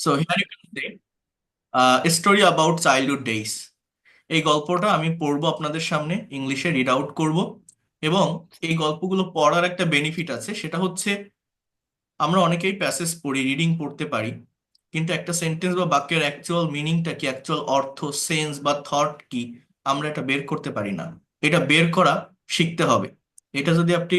So here you can say story about childhood days. এই গল্পটা আমি পড়বো আপনাদের সামনে, ইংলিশে রিড আউট করব। এবং এই গল্পগুলো পড়ার একটা বেনিফিট আছে, সেটা হচ্ছে আমরা অনেকেই প্যাসেজ পড়ি, রিডিং পড়তে পারি, কিন্তু একটা সেন্টেন্স বা বাক্যের অ্যাকচুয়াল মিনিংটা কি, অ্যাকচুয়াল অর্থ, সেন্স বা থট কি, আমরা এটা বের করতে পারি না। এটা বের করা শিখতে হবে। এটা যদি আপনি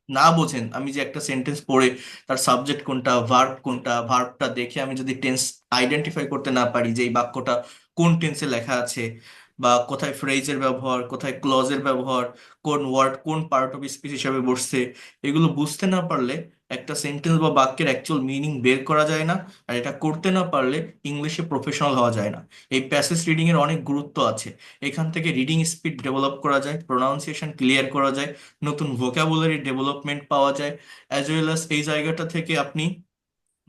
না বোঝেন, আমি যে একটা সেন্টেন্স পড়ে তার সাবজেক্ট কোনটা, ভার্ব কোনটা, ভার্বটা দেখে আমি যদি টেন্স আইডেন্টিফাই করতে না পারি যে এই বাক্যটা কোন টেন্সে লেখা আছে, বা কোথায় ফ্রেজের ব্যবহার, কোথায় ক্লজের ব্যবহার, কোন ওয়ার্ড কোন পার্ট অফ স্পিচ হিসাবে বসছে, এগুলো বুঝতে না পারলে একটা সেন্টেন্স বা বাক্যের অ্যাকচুয়াল মিনিং বের করা যায় না। আর এটা করতে না পারলে ইংলিশে প্রফেশনাল হওয়া যায় না। এই প্যাসেজ রিডিং এর অনেক গুরুত্ব আছে। এখান থেকে রিডিং স্পিড ডেভেলপ করা যায়, প্রোনাউন্সিয়েশন ক্লিয়ার করা যায়, নতুন ভোকাবুলারি ডেভেলপমেন্ট পাওয়া যায়, অ্যাজ ওয়েল অ্যাজ এই জায়গাটা থেকে আপনি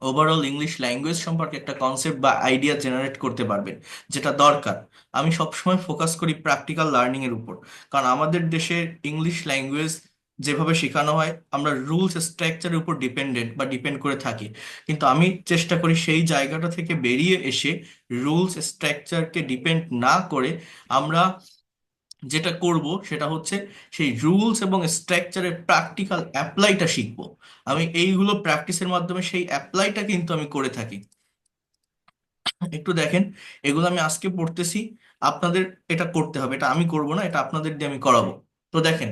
ওভারঅল ইংলিশ ল্যাঙ্গুয়েজ সম্পর্কে একটা কনসেপ্ট বা আইডিয়া জেনারেট করতে পারবেন, যেটা দরকার। আমি সবসময় ফোকাস করি প্র্যাকটিক্যাল লার্নিং এর উপর, কারণ আমাদের দেশে ইংলিশ ল্যাঙ্গুয়েজ যেভাবে শেখানো হয়, আমরা রুলস স্ট্রাকচারের উপর ডিপেন্ডেন্ট বা ডিপেন্ড করে থাকি। কিন্তু আমি চেষ্টা করি সেই জায়গাটা থেকে বেরিয়ে এসে রুলস স্ট্রাকচারকে ডিপেন্ড না করে আমরা যেটা করব সেটা হচ্ছে সেই রুলস এবং স্ট্রাকচারের প্র্যাকটিক্যাল অ্যাপ্লাইটা শিখবো। আমি এইগুলো প্র্যাকটিসের মাধ্যমে সেই অ্যাপ্লাইটা কিন্তু আমি করে থাকি। একটু দেখেন, এগুলো আমি আজকে পড়তেছি, আপনাদের এটা করতে হবে। এটা আমি করব না, এটা আপনাদের দিয়ে আমি করাবো। তো দেখেন,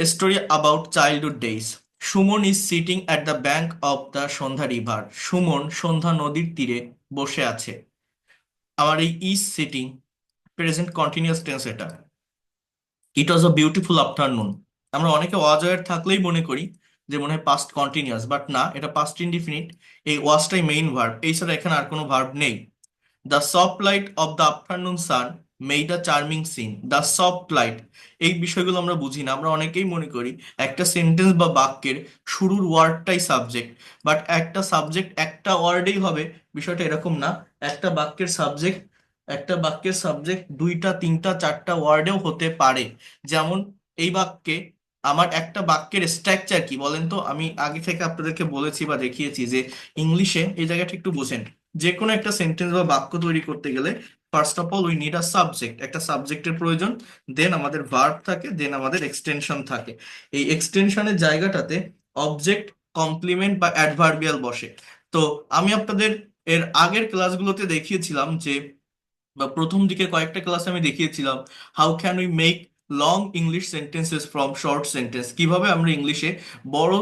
a story about childhood days. Suman is sitting at the bank of the Sandhya river. Suman Sandhya নদীর তীরে বসে আছে। আমার এই is sitting present continuous tense এটা। It was a beautiful afternoon. আমরা অনেকে ওয়াজ ওয়ার থাকলেই মনে করি যে মনে হয় পাস্ট কন্টিনিউয়াস, বাট না, এটা পাস্ট ইনডিফিনিট। এই ওয়াজটাই মেইন ভার্ব, এই ছাড়া এখানে আর কোনো ভার্ব নেই। The soft light of the afternoon sun made a charming scene. The soft light, এই বিষয়গুলো আমরা বুঝি না। আমরা অনেকেই মনে করি একটা সেন্টেন্স বা বাক্যের শুরুর ওয়ার্ডটাই সাবজেক্ট, বাট একটা সাবজেক্ট একটা ওয়ার্ডেই হবে, বিষয়টা এরকম না। একটা বাক্যের সাবজেক্ট একটা বাক্যের সাবজেক্ট দুইটা তিনটা চারটা ওয়ার্ডেও হতে পারে। যেমন এই বাক্যে, আমার একটা বাক্যের স্ট্রাকচার কি বলেন তো? আমি আগে থেকে আপনাদেরকে বলেছি বা দেখিয়েছি যে ইংলিশে এই জায়গাটা একটু বোঝেন। যে কোনো একটা সেন্টেন্স বা বাক্য তৈরি করতে গেলে first of all we need a subject, একটা সাবজেক্টের প্রয়োজন। দেন আমাদের ভার্ব থাকে, দেন আমাদের এক্সটেনশন থাকে। এই এক্সটেনশনের জায়গাটাতে অবজেক্ট, কমপ্লিমেন্ট বা অ্যাডভার্বিয়াল বসে। তো আমি আপনাদের এর আগের ক্লাসগুলোতে দেখিয়েছিলাম যে, বা প্রথম দিকে কয়েকটা ক্লাসে আমি দেখিয়েছিলাম how can we make long English sentences from short sentence, কিভাবে আমরা ইংলিশে বড়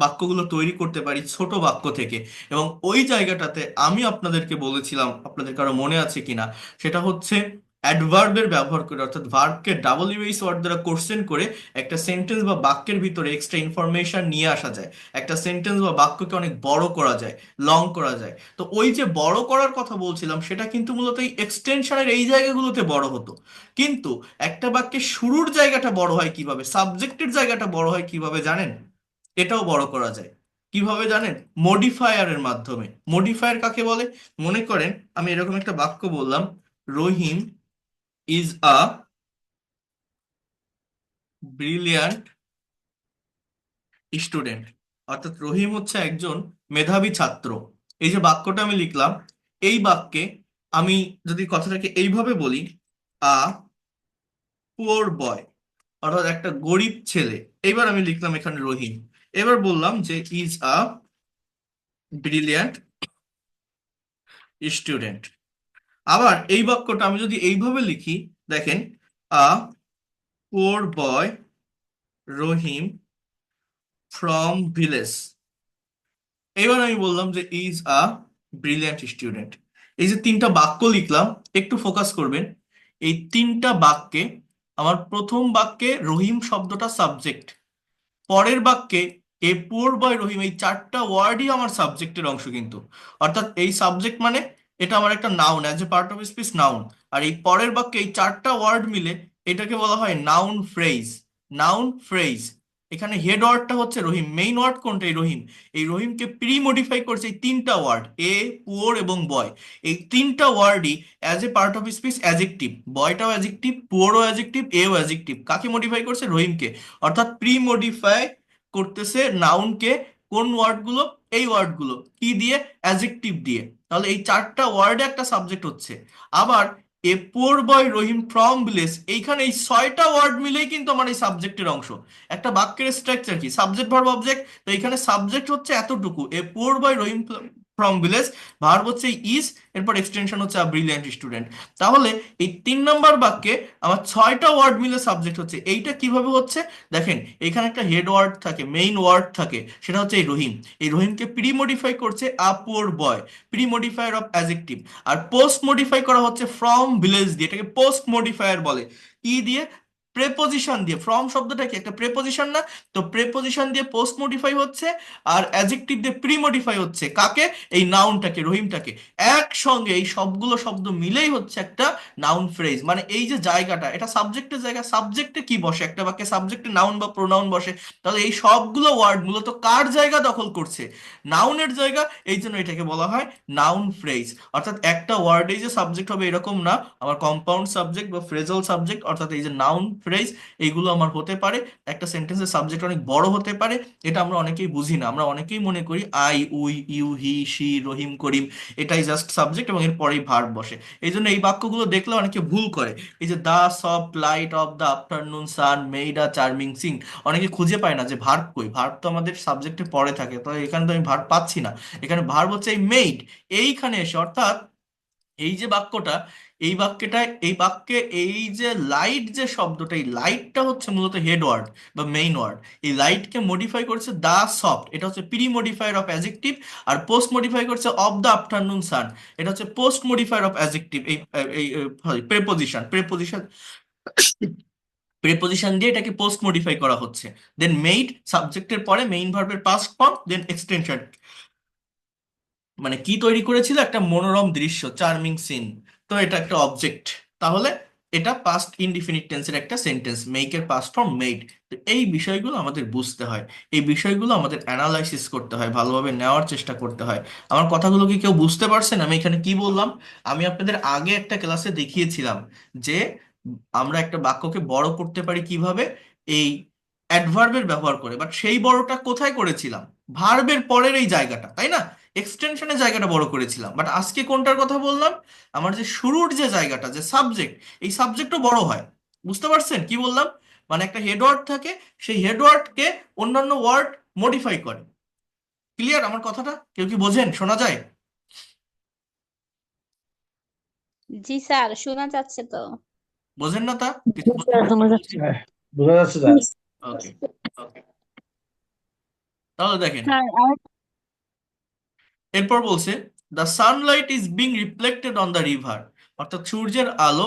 বাক্যগুলো তৈরি করতে পারি ছোট বাক্য থেকে। এবং ওই জায়গাটাতে আমি আপনাদেরকে বলেছিলাম, আপনাদের কারো মনে আছে কিনা, সেটা হচ্ছে অ্যাডভার্বের ব্যবহার করে, অর্থাৎ ভার্বকে ডাবল ইউএস ওয়ার্ড দ্বারা কোশ্চেন করে একটা সেন্টেন্স বা বাক্যের ভিতরে এক্সট্রা ইনফরমেশন নিয়ে আসা যায়। একটা সেন্টেন্স বা বাক্যকে অনেক বড় করা যায়, লং করা যায়। তো ওই যে বড় করার কথা বলছিলাম, সেটা কিন্তু মূলত এই এক্সটেনশনের এই জায়গাগুলোতে বড় হতো। কিন্তু একটা বাক্যের শুরুর জায়গাটা বড় হয় কিভাবে, সাবজেক্টের জায়গাটা বড় হয় কিভাবে জানেন? এটাও বড় করা যায়। কিভাবে জানেন? মডিফায়ারের মাধ্যমে। মডিফায়ার কাকে বলে? মনে করেন আমি এরকম একটা বাক্য বললাম, রহিম ইজ আ ব্রিলিয়ান্ট স্টুডেন্ট। অর্থাৎ রহিম হচ্ছে একজন মেধাবী ছাত্র। এই যে বাক্যটা আমি লিখলাম, এই বাক্যে আমি যদি কথাটাকে এইভাবে বলি, আ পুয়ার বয়, অর্থাৎ একটা গরিব ছেলে। এবার আমি লিখলাম এখানে রহিম। এবার বললাম যে ইজ আ ব্রিলিয়ান্ট স্টুডেন্ট। আবার এই বাক্যটা আমি যদি এইভাবে লিখি, দেখেন, a poor boy Rahim from village. এবার আমি বললাম যে ইজ আ ব্রিলিয়ান্ট স্টুডেন্ট। এই যে তিনটা বাক্য লিখলাম, একটু ফোকাস করবেন। এই তিনটা বাক্যে আমার প্রথম বাক্যে রহিম শব্দটা সাবজেক্ট, পরের বাক্যে এ পুয়ার বয় রহিম, এই চারটা ওয়ার্ডই আমার সাবজেক্টের অংশ কিন্তু। অর্থাৎ এই সাবজেক্ট মানে এটা আমার একটা noun, as a part of speech noun. আর এই পরের বাক্যে এই চারটা ওয়ার্ড মিলে এটাকে বলা হয় নাউন ফ্রেজ। Noun phrase. এখানে হেড ওয়ার্ডটা হচ্ছে রহিম, মেইন ওয়ার্ড কোনটা? এই রহিম। এই রহিমকে প্রি মডিফাই করছে এই তিনটা ওয়ার্ড, এ, পুয়ার এবং বয়। এই তিনটা ওয়ার্ডই as a part of speech adjective. বয়টাও অ্যাজেক্টিভ, পুয়ারও অ্যাজেক্টিভ, এও অ্যাজেক্টিভ। কাকে মডিফাই করছে? রহিমকে। অর্থাৎ প্রি মডিফাই করতেছে নাউনকে কোন ওয়ার্ডগুলো? এই ওয়ার্ডগুলো কি দিয়ে? অ্যাজেক্টিভ দিয়ে। তাহলে এই 4টা ওয়ার্ডে একটা সাবজেক্ট হচ্ছে। আবার এ পোর বয় রহিম ফ্রম ভিলেজ, এইখানে এই 6টা ওয়ার্ড মিলেই কিন্তু আমার এই সাবজেক্টের অংশ। একটা বাক্যের স্ট্রাকচার কি? Subject verb object. তো এখানে সাবজেক্ট হচ্ছে এতটুকু, এ পোর বয় রহিম ফ্রম ভিলেজ, ভার্ব হচ্ছে ইজ, এরপর এক্সটেনশন হচ্ছে আ ব্রিলিয়ান্ট স্টুডেন্ট। তাহলে এই 3 নম্বর বাক্যে আমার 6টা ওয়ার্ড মিলে সাবজেক্ট হচ্ছে। এইটা কিভাবে হচ্ছে? দেখেন, এখানে একটা হেড ওয়ার্ড থাকে, মেইন ওয়ার্ড থাকে, সেটা হচ্ছে এই রহিম। এই রহিমকে প্রি মডিফাই করছে a poor boy, pre modifier of adjective. আর পোস্ট মডিফাই করা হচ্ছে ফ্রম ভিলেজ দিয়ে, এটাকে পোস্ট মডিফায়ার বলে। কি দিয়ে? প্রেপোজিশন দিয়ে। ফ্রম শব্দটা কি? একটা প্রেপোজিশন না? তো প্রেপোজিশন দিয়ে পোস্ট মডিফাই হচ্ছে, আর অ্যাডজেক্টিভ দিয়ে প্রি মডিফাই হচ্ছে। কাকে? এই নাউনটাকে, রহিমটাকে। একসঙ্গে এই সবগুলো শব্দ মিলেই হচ্ছে একটা নাউন ফ্রেজ। মানে এই যে জায়গাটা, এটা সাবজেক্টের জায়গা। সাবজেক্টে কি বসে একটা বাক্যে? সাবজেক্টে নাউন বা প্রোনাউন বসে। তাহলে এই সবগুলো ওয়ার্ড মূলত কার জায়গা দখল করছে? নাউনের জায়গা। এই জন্য এটাকে বলা হয় নাউন ফ্রেজ। অর্থাৎ একটা ওয়ার্ডেই যে সাবজেক্ট হবে এরকম না, আমার কম্পাউন্ড সাবজেক্ট বা ফ্রেজাল সাবজেক্ট, অর্থাৎ এই যে নাউন ফ্রেজ, এইগুলো আমার হতে পারে। একটা সেন্টেন্সের সাবজেক্ট অনেক বড় হতে পারে। এটা আমরা অনেকেই বুঝি না। আমরা অনেকেই মনে করি I, we, you, he, she, Rahim, Karim, এটাই জাস্ট সাবজেক্ট এবং এর পরেই ভার্ব বসে। এই জন্য এই বাক্যগুলো দেখলে অনেকে ভুল করে। এই যে the soft light of the afternoon sun made a charming scene, অনেকে খুঁজে পায় না যে ভার্ব কই। ভার্ব তো আমাদের সাবজেক্টের পরে থাকে, তো এখানে তো আমি ভার্ব পাচ্ছি না। এখানে ভার্ব হচ্ছে এই মেড, এইখানে এসে। অর্থাৎ এই যে বাক্যটা, এই বাক্যটায়, এই বাক্যে এই যে লাইট যে শব্দটা, এই লাইটটা হচ্ছে মূলত হেড ওয়ার্ড বা মেইন ওয়ার্ড। এই লাইটকে মডিফাই করেছে দা সফট, এটা হচ্ছে প্রি মডিফায়ার অফ অ্যাজেক্টিভ। আর পোস্ট মডিফাই করছে অফ দ্য আফটারনুন সান, এটা হচ্ছে পোস্ট মডিফায়ার অফ অ্যাজেক্টিভ। এই প্রেপোজিশন, প্রেপোজিশন দিয়ে এটাকে পোস্ট মডিফাই করা হচ্ছে। দেন মেইড, সাবজেক্টের পরে মেইন ভার্বের পাস্ট ফর্ম, দেন এক্সটেনশন। মানে কি তৈরি করেছিল? একটা মনোরম দৃশ্য, চার্মিং সিন। তো এটা একটা অবজেক্ট। তাহলে এটা পাস্ট ইনডিফিনিট টেন্সের একটা সেন্টেন্স, মেকের পাস্ট ফর্ম মেড। তো এই বিষয়গুলো আমাদের বুঝতে হয়, এই বিষয়গুলো আমাদের অ্যানালাইসিস করতে হয়, ভালোভাবে নেওয়ার চেষ্টা করতে হয়। আমার কথাগুলো কি কেউ বুঝতে পারছেন আমি এখানে কি বললাম? আমি আপনাদের আগে একটা ক্লাসে দেখিয়েছিলাম যে আমরা একটা বাক্যকে বড় করতে পারি কিভাবে? এই অ্যাডভার্বের ব্যবহার করে। বাট সেই বড়টা কোথায় করেছিলাম? ভার্বের পরের এই জায়গাটা, তাই না? এক্সটেনশনের জায়গাটা বড় করেছিলাম। বাট আজকে কোনটার কথা বললাম? আমার যে শুরুর যে জায়গাটা, যে সাবজেক্ট, এই সাবজেক্টও বড় হয়। বুঝতে পারছেন কি বললাম? মানে একটা হেডওয়ার্ড থাকে, সেই হেডওয়ার্ডকে অন্যান্য ওয়ার্ড মডিফাই করে। ক্লিয়ার আমার কথাটা? কেউ কি বোঝেন? শোনা যায়? জি স্যার, শোনা যাচ্ছে তো। বোঝেন না তা? কিছু বোঝেন স্যার না শোনা যেটা বলছি? যাচ্ছে। হ্যাঁ, বোঝা যাচ্ছে স্যার। ওকে, ওকে। তাহলে দেখেন, স্যার আমার এরপর বলছে the Sunlight is being reflected on the river. অর্থাৎ সূর্যের আলো,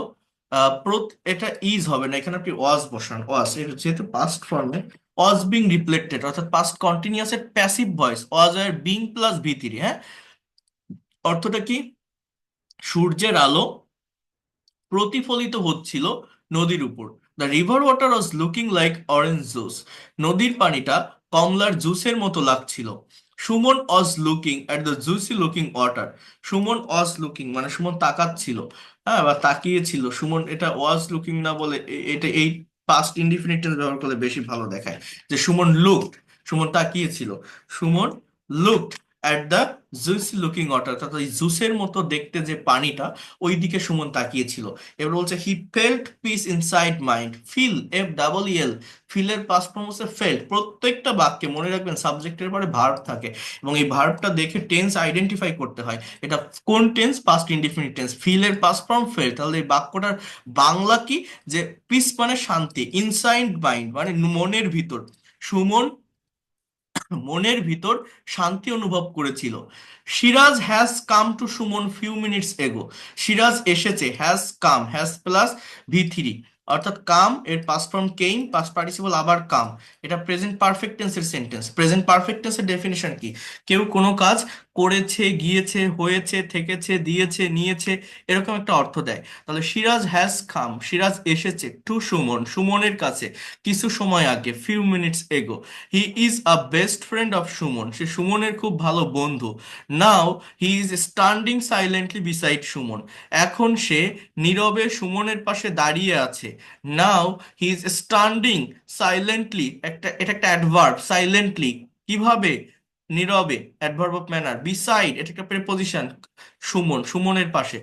এটা ইজ হবে না, এখানে আপনি ওয়াজ বসান। ওয়াজ, এটা যেহেতু পাস্ট ফর্মে, ওয়াজ বিং রিফ্লেক্টেড অর্থাৎ পাস্ট কন্টিনিউয়াস এর প্যাসিভ ভয়েস, ওয়াজ এর বিং প্লাস ভি থ্রি। হ্যাঁ, অর্থটা কি? সূর্যের আলো প্রতিফলিত হচ্ছিল নদীর উপর। The river water was looking like orange juice. নদীর পানিটা কমলার জুসের মতো লাগছিল। Suman was looking at the juicy looking water. Suman was looking মানে সুমন তাকাচ্ছিল, হ্যাঁ, বা তাকিয়েছিল। সুমন, এটা ওয়াজ লুকিং না বলে এটা এই পাস্ট ইনডিফিনিট টেন্স ব্যবহার করলে বেশি ভালো দেখায়। যে সুমন লুকড, সুমন তাকিয়েছিল। Suman looked at the juicy looking water, অর্থাৎ ওই জুসের মতো দেখতে যে পানিটা, ওই দিকে সুমন তাকিয়েছিল। এবার বলছে he felt peace inside mind. Feel, F double L, ফিলের পাস্ট ফর্ম হচ্ছে ফেল্ট। প্রত্যেকটা বাক্যে মনে রাখবেন সাবজেক্টের পরে ভার্ব থাকে, এবং এই ভার্বটা দেখে টেন্স আইডেন্টিফাই করতে হয়। এটা কোন টেন্স? Past indefinite tense. ফিলের পাস্ট ফর্ম ফেল্ট। তাহলে এই বাক্যটার বাংলা কি? যে পিস মানে শান্তি, ইনসাইড মাইন্ড মানে মনের ভিতর। সুমন মনের ভিতর শান্তি অনুভব করেছিল। Siraj has come to Suman few minutes ago. Siraj এসেছে, has come, has plus V three, অর্থাৎ কাম এর past form came, past participle আবার কাম। এটা প্রেজেন্ট পারফেক্ট টেন্সের সেন্টেন্স। প্রেজেন্ট পারফেক্ট টেন্সের ডেফিনিশন কি? কেউ কোনো কাজ করেছে, গিয়েছে, হয়েছে, থেকেছে, দিয়েছে, নিয়েছে, এরকম একটা অর্থ দেয়। তাহলে সিরাজ হ্যাজ কাম, সিরাজ এসেছে, টু সুমন, সুমনের কাছে, কিছু সময় আগে, few minutes ago. He is a best friend of Suman, সে সুমনের খুব ভালো বন্ধু। Now he is standing silently beside Suman, এখন সে নীরবে সুমনের পাশে দাঁড়িয়ে আছে। Now he is standing silently, এটা একটা অ্যাডভার্ব, সাইলেন্টলি কিভাবে? নীরবে, অ্যাডভার্ব অফ ম্যানার। বিসাইড, এটা একটা প্রেপোজিশন, সুমন, সুমনের পাশে।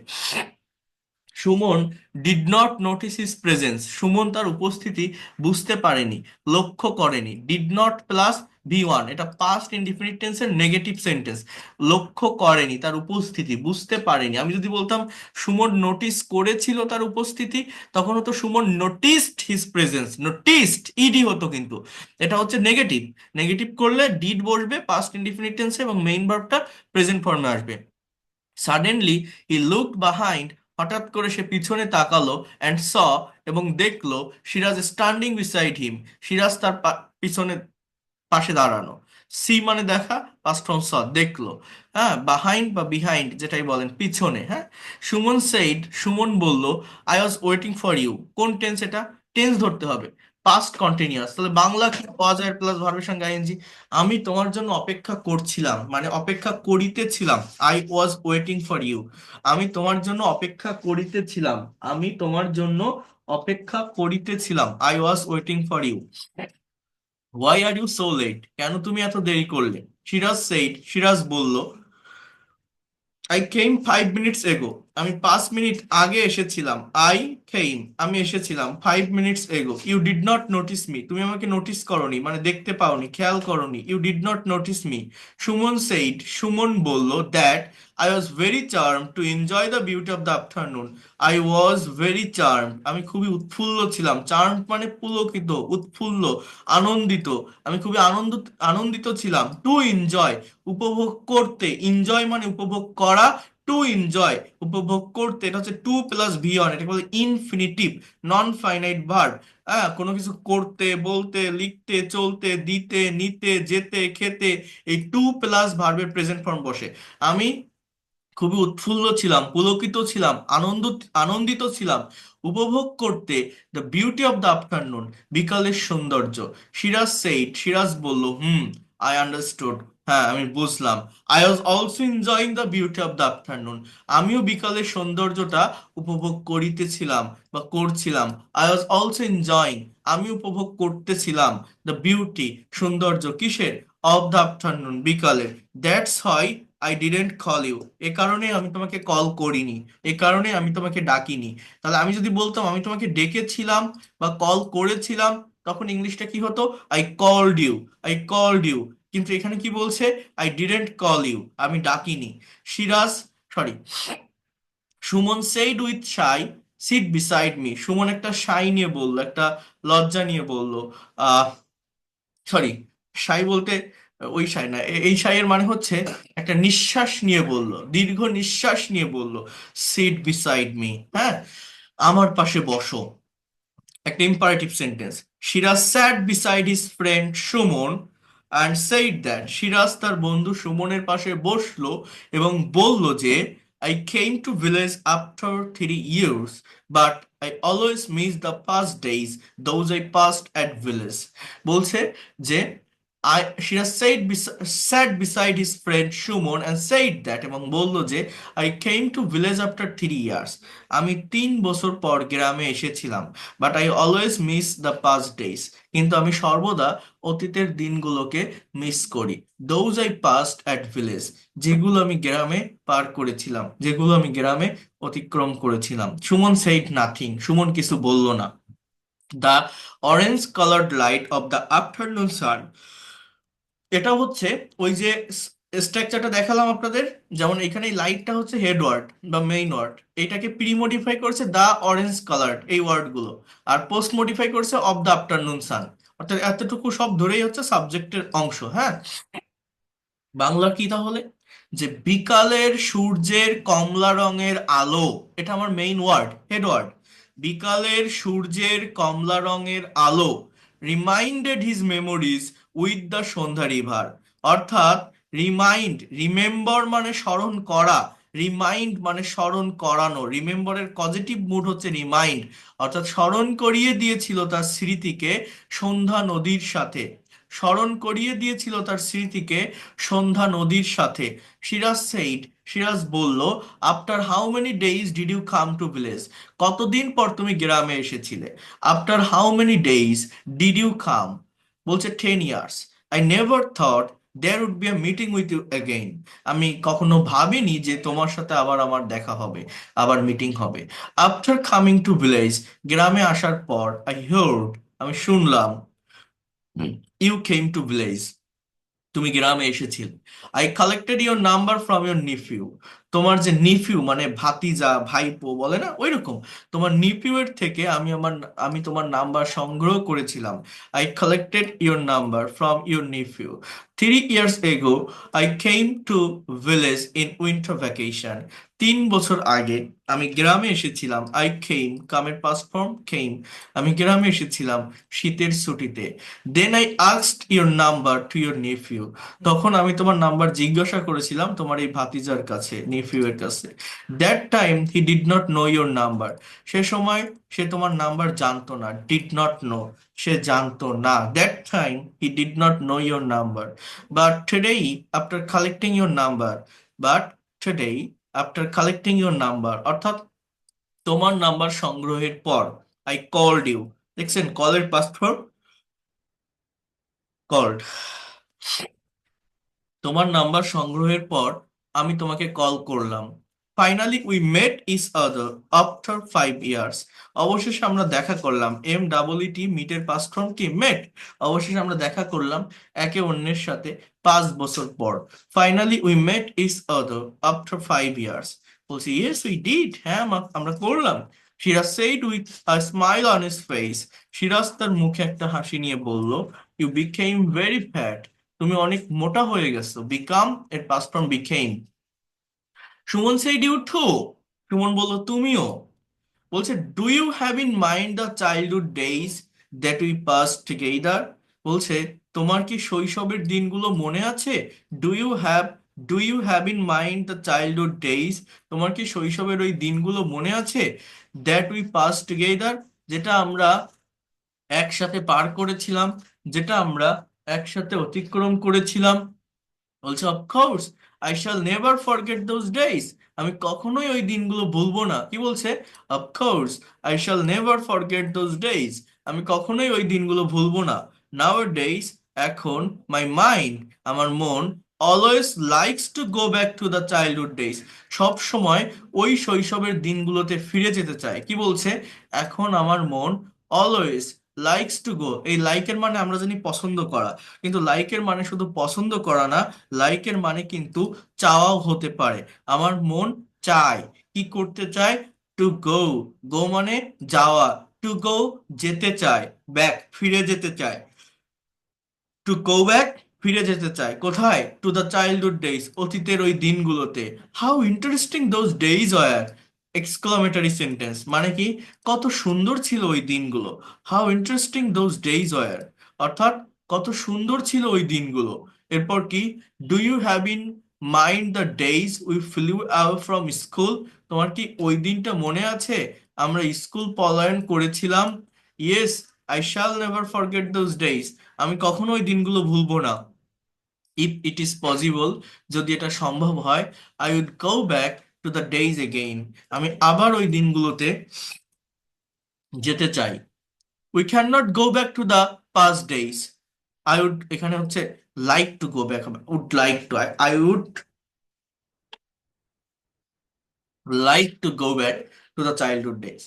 Suman did not notice his presence, Suman তার উপস্থিতি বুঝতে পারেনি, লক্ষ্য করেনি। ডিড নট প্লাস V1, এটা পাস্ট ইনডিফিনিট টেন্সের নেগেটিভ সেন্টেন্স। লক্ষ্য করেনি তার উপস্থিতি, বুঝতে পারেনি। আমি যদি বলতাম সুমন নোটিস করেছিল তার উপস্থিতি, তখন হতো Suman noticed his presence, noticed ed হতো, কিন্তু এটা হচ্ছে নেগেটিভ। নেগেটিভ করলে ডিড বসবে পাস্ট ইনডিফিনিট টেন্সে এবং মেইন ভার্বটা প্রেজেন্ট ফর্মে আসবে। সাডেনলি হি লুকড বাহাইন্ড, হঠাৎ করে সে পিছনে তাকালো, অ্যান্ড স, এবং দেখলো, সিরাজ স্ট্যান্ডিং বিসাইড হিম, সিরাজ তার পিছনে, পাশে দাঁড়ানো। সি মানে দেখা, পাস্ট ফ্রম স, দেখলো। হ্যাঁ, বাহাইন্ড বা বিহাইন্ড যেটাই বলেন, পিছনে। হ্যাঁ, সুমন সেইড, সুমন বলল, I was waiting for you. কোন টেন্স এটা? টেন্স ধরতে হবে, পাস্ট কন্টিনিউয়াস। তাহলে বাংলা কি পাওয়া যায় প্লাস ভার্বের সঙ্গে আইএনজি? আমি তোমার জন্য অপেক্ষা করছিলাম, মানে অপেক্ষা করিতেছিলাম। I was waiting for you, আমি তোমার জন্য অপেক্ষা করিতেছিলাম, আমি তোমার জন্য অপেক্ষা করিতেছিলাম। I was waiting for you. Why are you so late, কেন তুমি এত দেরি করলে? সিরাজ সেইড, সিরাজ বলল, আই কেম 5 মিনিটস এগো, আমি 5 মিনিট আগে এসেছিলাম। আই কেম, আমি এসেছিলাম। 5 minutes ago, you did not notice me, তুমি আমাকে নোটিস করনি, মানে দেখতে পাওনি, খেয়াল করনি। You did not notice me. Suman said, Suman বলল, that I was very charm to enjoy the beauty of the afternoon. I was very charm, আমি খুবই উৎফুল্ল ছিলাম। চার্ম মানে পুলকিত, উৎফুল্ল, আনন্দিত। আমি খুবই আনন্দিত ছিলাম। টু এনজয়, উপভোগ করতে, এনজয় মানে উপভোগ করা, টু এনজয় উপভোগ করতে, এটা হচ্ছে টু প্লাস V1, এটা বলে ইনফিনিটিভ, নন ফাইনাইট ভার্ব। হ্যাঁ, কোনো কিছু করতে, বলতে, লিখতে, চলতে, দিতে, নিতে, যেতে, খেতে, এই টু প্লাস ভার্বের প্রেজেন্ট ফর্ম বসে। আমি খুবই উৎফুল্ল ছিলাম, পুলকিত ছিলাম, আনন্দিত ছিলাম, উপভোগ করতে the beauty of the afternoon, বিকালের সৌন্দর্য। সিরাজ সেইড, সিরাজ বলল, আই আন্ডারস্টুড, হ্যাঁ আমি বুঝলাম। I was also enjoying the beauty of the afternoon, আমিও বিকালের সৌন্দর্যটা উপভোগ করিতেছিলাম বা করছিলাম। আই ওয়াজ অলসো এনজয়িং, আমি উপভোগ করতেছিলাম, দ্য বিউটি, সৌন্দর্য, কিসের? অফ দ্য আফটারনুন, বিকালের। That's why I didn't call you, এ কারণে আমি তোমাকে কল করিনি, এ কারণে আমি তোমাকে ডাকিনি। তাহলে আমি যদি বলতাম আমি তোমাকে ডেকেছিলাম বা কল করেছিলাম, তখন ইংলিশটা কি হতো? I called you, I called you. কিন্তু এখানে কি বলছে? আই ডিডেন্ট কল ইউ, আমি ডাকিনি। Siraj, sorry, Suman said with shy, sit beside me, Suman একটা শাই নিয়ে বললো, একটা লজ্জা নিয়ে বললো। আহ সরি, সাই বলতে ওই সাই না, এই সাইয়ের মানে হচ্ছে একটা নিঃশ্বাস নিয়ে বললো, দীর্ঘ নিঃশ্বাস নিয়ে বললো, সিট বিসাইড মি, হ্যাঁ, আমার পাশে বসো। একটা imperative sentence. Siraj sat beside his friend Suman and said that, Siraj তার বন্ধু সুমনের পাশে বসলো এবং বলল যে, I came to village after 3 years, but I always miss the past days those I passed at village. বলছে যে, Shiraz sat beside his friend Shumon and said that, এবং বলল যে, I came to village after 3 years, আমি 3 বছর পর গ্রামে এসেছিলাম, but I always miss the past days, কিন্তু আমি সর্বদা অতীতের দিনগুলোকে মিস করি। Those I passed at village, যেগুলো আমি গ্রামে পার করেছিলাম, যেগুলো আমি গ্রামে অতিক্রম করেছিলাম। সুমন সেইড নাথিং, সুমন কিছু বলল না। The orange coloured light of the afternoon sun, এটা হচ্ছে ওই যে স্ট্রাকচারটা দেখালাম আপনাদের, যেমন এখানে লাইটটা হচ্ছে হেড ওয়ার্ড বা মেইন ওয়ার্ড, এটাকে প্রি মডিফাই করছে দা অরেঞ্জ কালার, এই ওয়ার্ড গুলো, আর পোস্ট মডিফাই করছে অফ দ্য আফটারনুন সান। অর্থাৎ এতটুকু সব ধরেই হচ্ছে সাবজেক্টের অংশ। হ্যাঁ, বাংলা কি তাহলে? যে বিকালের সূর্যের কমলা রঙের আলো, এটা আমার মেইন ওয়ার্ড, হেড ওয়ার্ড। বিকালের সূর্যের কমলা রঙের আলো reminded his memories with the Sandhya river. অর্থাৎ রিমাইন্ড, রিমেম্বার মানে স্মরণ করা, রিমাইন্ড মানে স্মরণ করানো, রিমেম্বারের পজিটিভ মুড হচ্ছে রিমাইন্ড, অর্থাৎ স্মরণ করিয়ে দিয়েছিল তার স্মৃতিকে সন্ধ্যা নদীর সাথে, স্মরণ করিয়ে দিয়েছিল তার স্মৃতিকে সন্ধ্যা নদীর সাথে। সিরাজ সেইড, সিরাজ বলল, after how many days did you come to village, কতদিন পর তুমি গ্রামে এসেছিলে? After how many days did you come, বলছে 10 years। I never thought there would be a meeting with you again. আমি কখনো ভাবিনি যে তোমার সাথে আবার আমার দেখা হবে, আবার মিটিং হবে। আফটার কামিং টু ভিলেজ, গ্রামে আসার পর, আই হার্ড, আমি শুনলাম, ইউ কেম টু ভিলেজ, তুমি গ্রামে এসেছিলে। I collected your number from your nephew, তোমার যে নিফিউ মানে ভাতিজা ভাইপো বলে না ওই রকম, তোমার নিফিউ এর থেকে আমি তোমার নাম্বার সংগ্রহ করেছিলাম। I collected your number from your nephew. 3 years ago I came to village in winter vacation, 3 বছর আগে আমি গ্রামে এসেছিলাম। আই কেম, কামের পাস্ট ফর্ম কেম, আমি গ্রামে এসেছিলাম শীতের ছুটিতে। Then I asked your number to your nephew, তখন আমি তোমার নাম্বার জিজ্ঞাসা করেছিলাম তোমার এই ভাতিজার কাছে, নেফিউ এর কাছে। That time he did not know your number, সে সময় সে তোমার নাম্বার জানতো না। ডিড নট নো, সে জানতো না। That time he did not know your number, but today after collecting your number, but today after collecting your number, অর্থাৎ তোমার নাম্বার সংগ্রহের পর, আই কল্ড ইউ, দেখছেন কলের পাস্ট ফর্ম কল্ড, তোমার নাম্বার সংগ্রহের পর আমি তোমাকে কল করলাম। Finally we met each other after 5 years, অবশেষে আমরা দেখা করলাম। MEET, মিটের পাস্ট ফর্ম কি মেট, অবশেষে আমরা দেখা করলাম একে অন্যের সাথে 5 বছর পর। Finally we met each other after 5 years, বলছি ইয়েস উই ডিড, হ্যাঁ আমরা করলাম। Siraj said with a smile on his face, Siraj তার মুখে একটা হাসি নিয়ে বলল, ইউ বিকেম ভেরি ফ্যাট, তুমি অনেক মোটা হয়ে গেছো। বিকাম এর past form became. Suman said you too, Suman বলল তুমিও। বলছে do you have in mind the childhood days that we pass together, বলছে তোমার কি শৈশবের দিনগুলো মনে আছে? Do you have, do you have in mind the childhood days, তোমার কি শৈশবের ওই দিনগুলো মনে আছে? দ্যাট উই পাস টুগেদার, যেটা আমরা একসাথে পার করেছিলাম, যেটা আমরা একসাথে অতিক্রম করেছিলাম। বলছে of course I shall never forget those days, আমি কখনোই ওই দিনগুলো ভুলবো না। কি বলছে? Of course I shall never forget those days, আমি কখনোই ওই দিনগুলো ভুলবো না। নাও ডেইজ, এখন, মাই মাইন্ড, আমার মন, always likes to go back to the childhood days, সব সময় ওই শৈশবের দিনগুলোতে ফিরে যেতে চায়। কি বলছে? এখন আমার মন অলওয়েজ লাইকস টু গো, এই লাইকের মানে আমরা জানি পছন্দ করা, কিন্তু লাইকের মানে শুধু পছন্দ করা না, লাইকের মানে কিন্তু চাওয়াও হতে পারে। আমার মন চায়, কি করতে চায়? টু গো, গো মানে যাওয়া, টু গো যেতে চায়, ব্যাক ফিরে যেতে চায়, টু গো ব্যাক ফিরে যেতে চায় কোথায়? টু দ্য চাইল্ডহুড ডেইজ, অতীতের ওই দিনগুলোতে। How interesting those days were, exclamatory sentence, মানে কি কত সুন্দর ছিল ওই দিনগুলো। How interesting those days were, অর্থাৎ কত সুন্দর ছিল ওই দিনগুলো। এরপর কি? Do you have in mind the days we flew away from school, তোমার কি ওই দিনটা মনে আছে আমরা স্কুল পলায়ন করেছিলাম? Yes I shall never forget those days, আমি কখনো ওই দিনগুলো ভুলবো না। ইফ ইট ইজ পসিবল, যদি এটা সম্ভব হয়, I would go back to the days again, আমি আবার ওই দিনগুলোতে যেতে চাই। We can not go back to the past days, I would, এখানে হচ্ছে লাইক টু গো ব্যাক হবে, would like to, I would like to go back to the childhood days.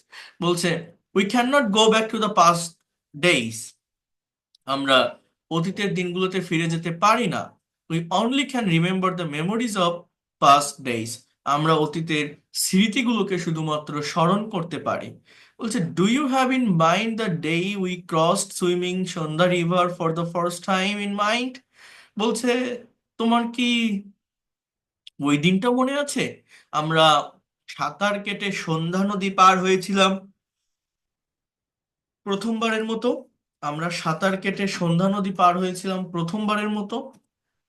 বলছে we can not go back to the past days, আমরা অতীতের দিনগুলোতে ফিরে যেতে পারি না। We only can remember the memories of past days, আমরা অতীতের স্মৃতিগুলোকে শুধুমাত্র স্মরণ করতে পারি। বলছে do you have in mind the day we crossed swimming Sandhya river for the first time in mind, বলছে তোমার কি ওই দিনটা মনে আছে আমরা সাঁতার কেটে সন্ধ্যা নদী পার হয়েছিলাম প্রথমবারের মতো, আমরা সাঁতার কেটে সন্ধ্যা নদী পার হয়েছিলাম প্রথমবারের মতো।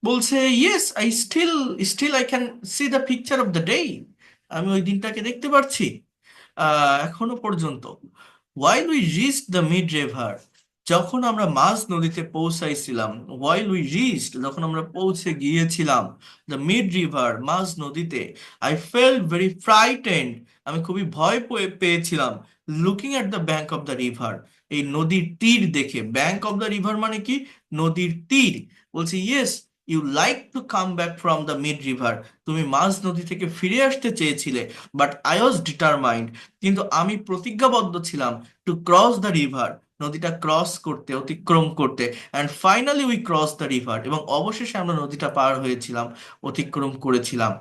বলছে yes I still, still I can see the picture of the day, আমি ওই দিনটাকে দেখতে পারছি এখনো পর্যন্ত। While we reached the mid river, যখন আমরা মাঝ নদীতে পৌঁছাইছিলাম। ওয়াইল উই রিচড, যখন আমরা পৌঁছে গিয়েছিলাম, দ্য মিড রিভার মাঝ নদীতে। আই ফেল্ট ভেরি ফ্রাইটেন্ড, আমি খুবই ভয় পেয়েছিলাম। Looking at the bank of the river, এই নদীর তীর দেখে। ব্যাঙ্ক অফ দ্য রিভার মানে কি? নদীর তীর। বলছি yes you like to come back from the mid river, তুমি মাঝ নদী থেকে ফিরে আসতে চেয়েছিলে, বাট আই ওয়াজ ডিটারমাইন্ড, কিন্তু আমি প্রতিজ্ঞাবদ্ধ ছিলাম, টু ক্রস দ্য রিভার, নদীটা ক্রস করতে, অতিক্রম করতে, and finally we cross the river, এবং অবশেষে আমরা নদীটা পার হয়েছিলাম, অতিক্রম করেছিলাম।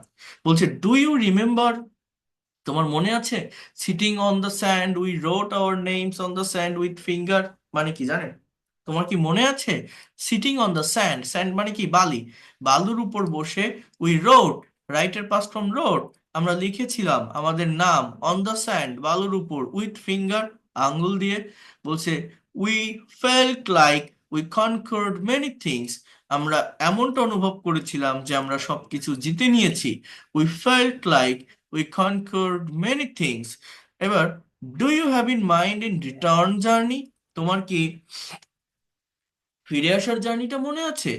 বলছে, ডু ইউ রিমেম্বার, তোমার মনে আছে, sitting on the sand we wrote our names on the sand with finger, মানে কি জানেন? তোমার কি মনে আছে, sitting on the sand, sand মানে কি বালি, বালুর উপর বসে, উই রোট, রাইটের পাস্ট ফর্ম রোট, আমরা লিখেছিলাম আমাদের নাম, অন দ্য স্যান্ড বালুর উপর, উইথ ফিঙ্গার আঙ্গুল দিয়ে। বলছে, we felt like we কনকোর্ড many things, আমরা এমনটা অনুভব করেছিলাম যে আমরা সবকিছু জিতে নিয়েছি। We felt like we conquered many things. এবার, do you have in mind in return journey, তোমার কি ফিরে আসার জার্নিটা মনে আছে?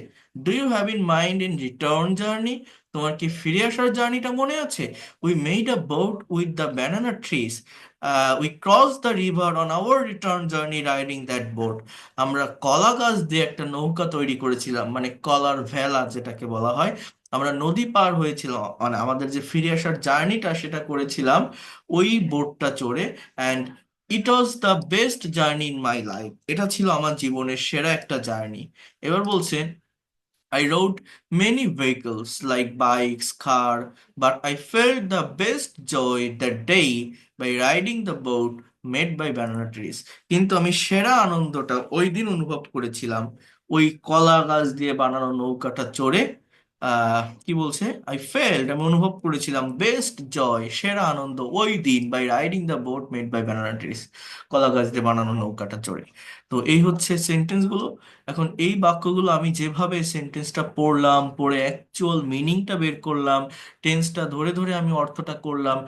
Do you have in mind in return journey, তোমার কি ফিরে আসার জার্নিটা মনে আছে? We made a boat with the banana trees, we cross the river on our return journey riding that boat, আমরা কলা গাছ দিয়ে একটা নৌকা তৈরি করেছিলাম, মানে কলার ভেলা যেটাকে বলা হয়, আমরা নদী পার হয়েছিলাম, মানে আমাদের যে ফিরে আসার জার্নিটা সেটা করেছিলাম ওই বোটটা চড়ে। And it was the best journey in my life, এটা ছিল আমার জীবনের সেরা একটা জার্নি। এবার বলছে, I rode many vehicles like bikes, car, but I felt the best joy that day by riding the boat made by banana trees. কিন্তু আমি সেরা আনন্দটা ওই দিন অনুভব করেছিলাম ওই কলা গাছ দিয়ে বানানো নৌকাটা চড়ে। কি বলছে, আই ফেল্ট, আমি অনুভব করেছিলাম, বেস্ট জয়, সেরা আনন্দ ওই দিন, by riding the boat made by banana trees, কলা গাছ দিয়ে বানানো নৌকাটা চড়ে। তো এই হচ্ছে সেন্টেন্স গুলো। এখন এই বাক্যগুলো আমি যেভাবে সেন্টেন্সটা পড়লাম, পড়ে অ্যাকচুয়াল মিনিংটা বের করলাম, টেন্সটা ধরে ধরে আমি অর্থটা করলাম,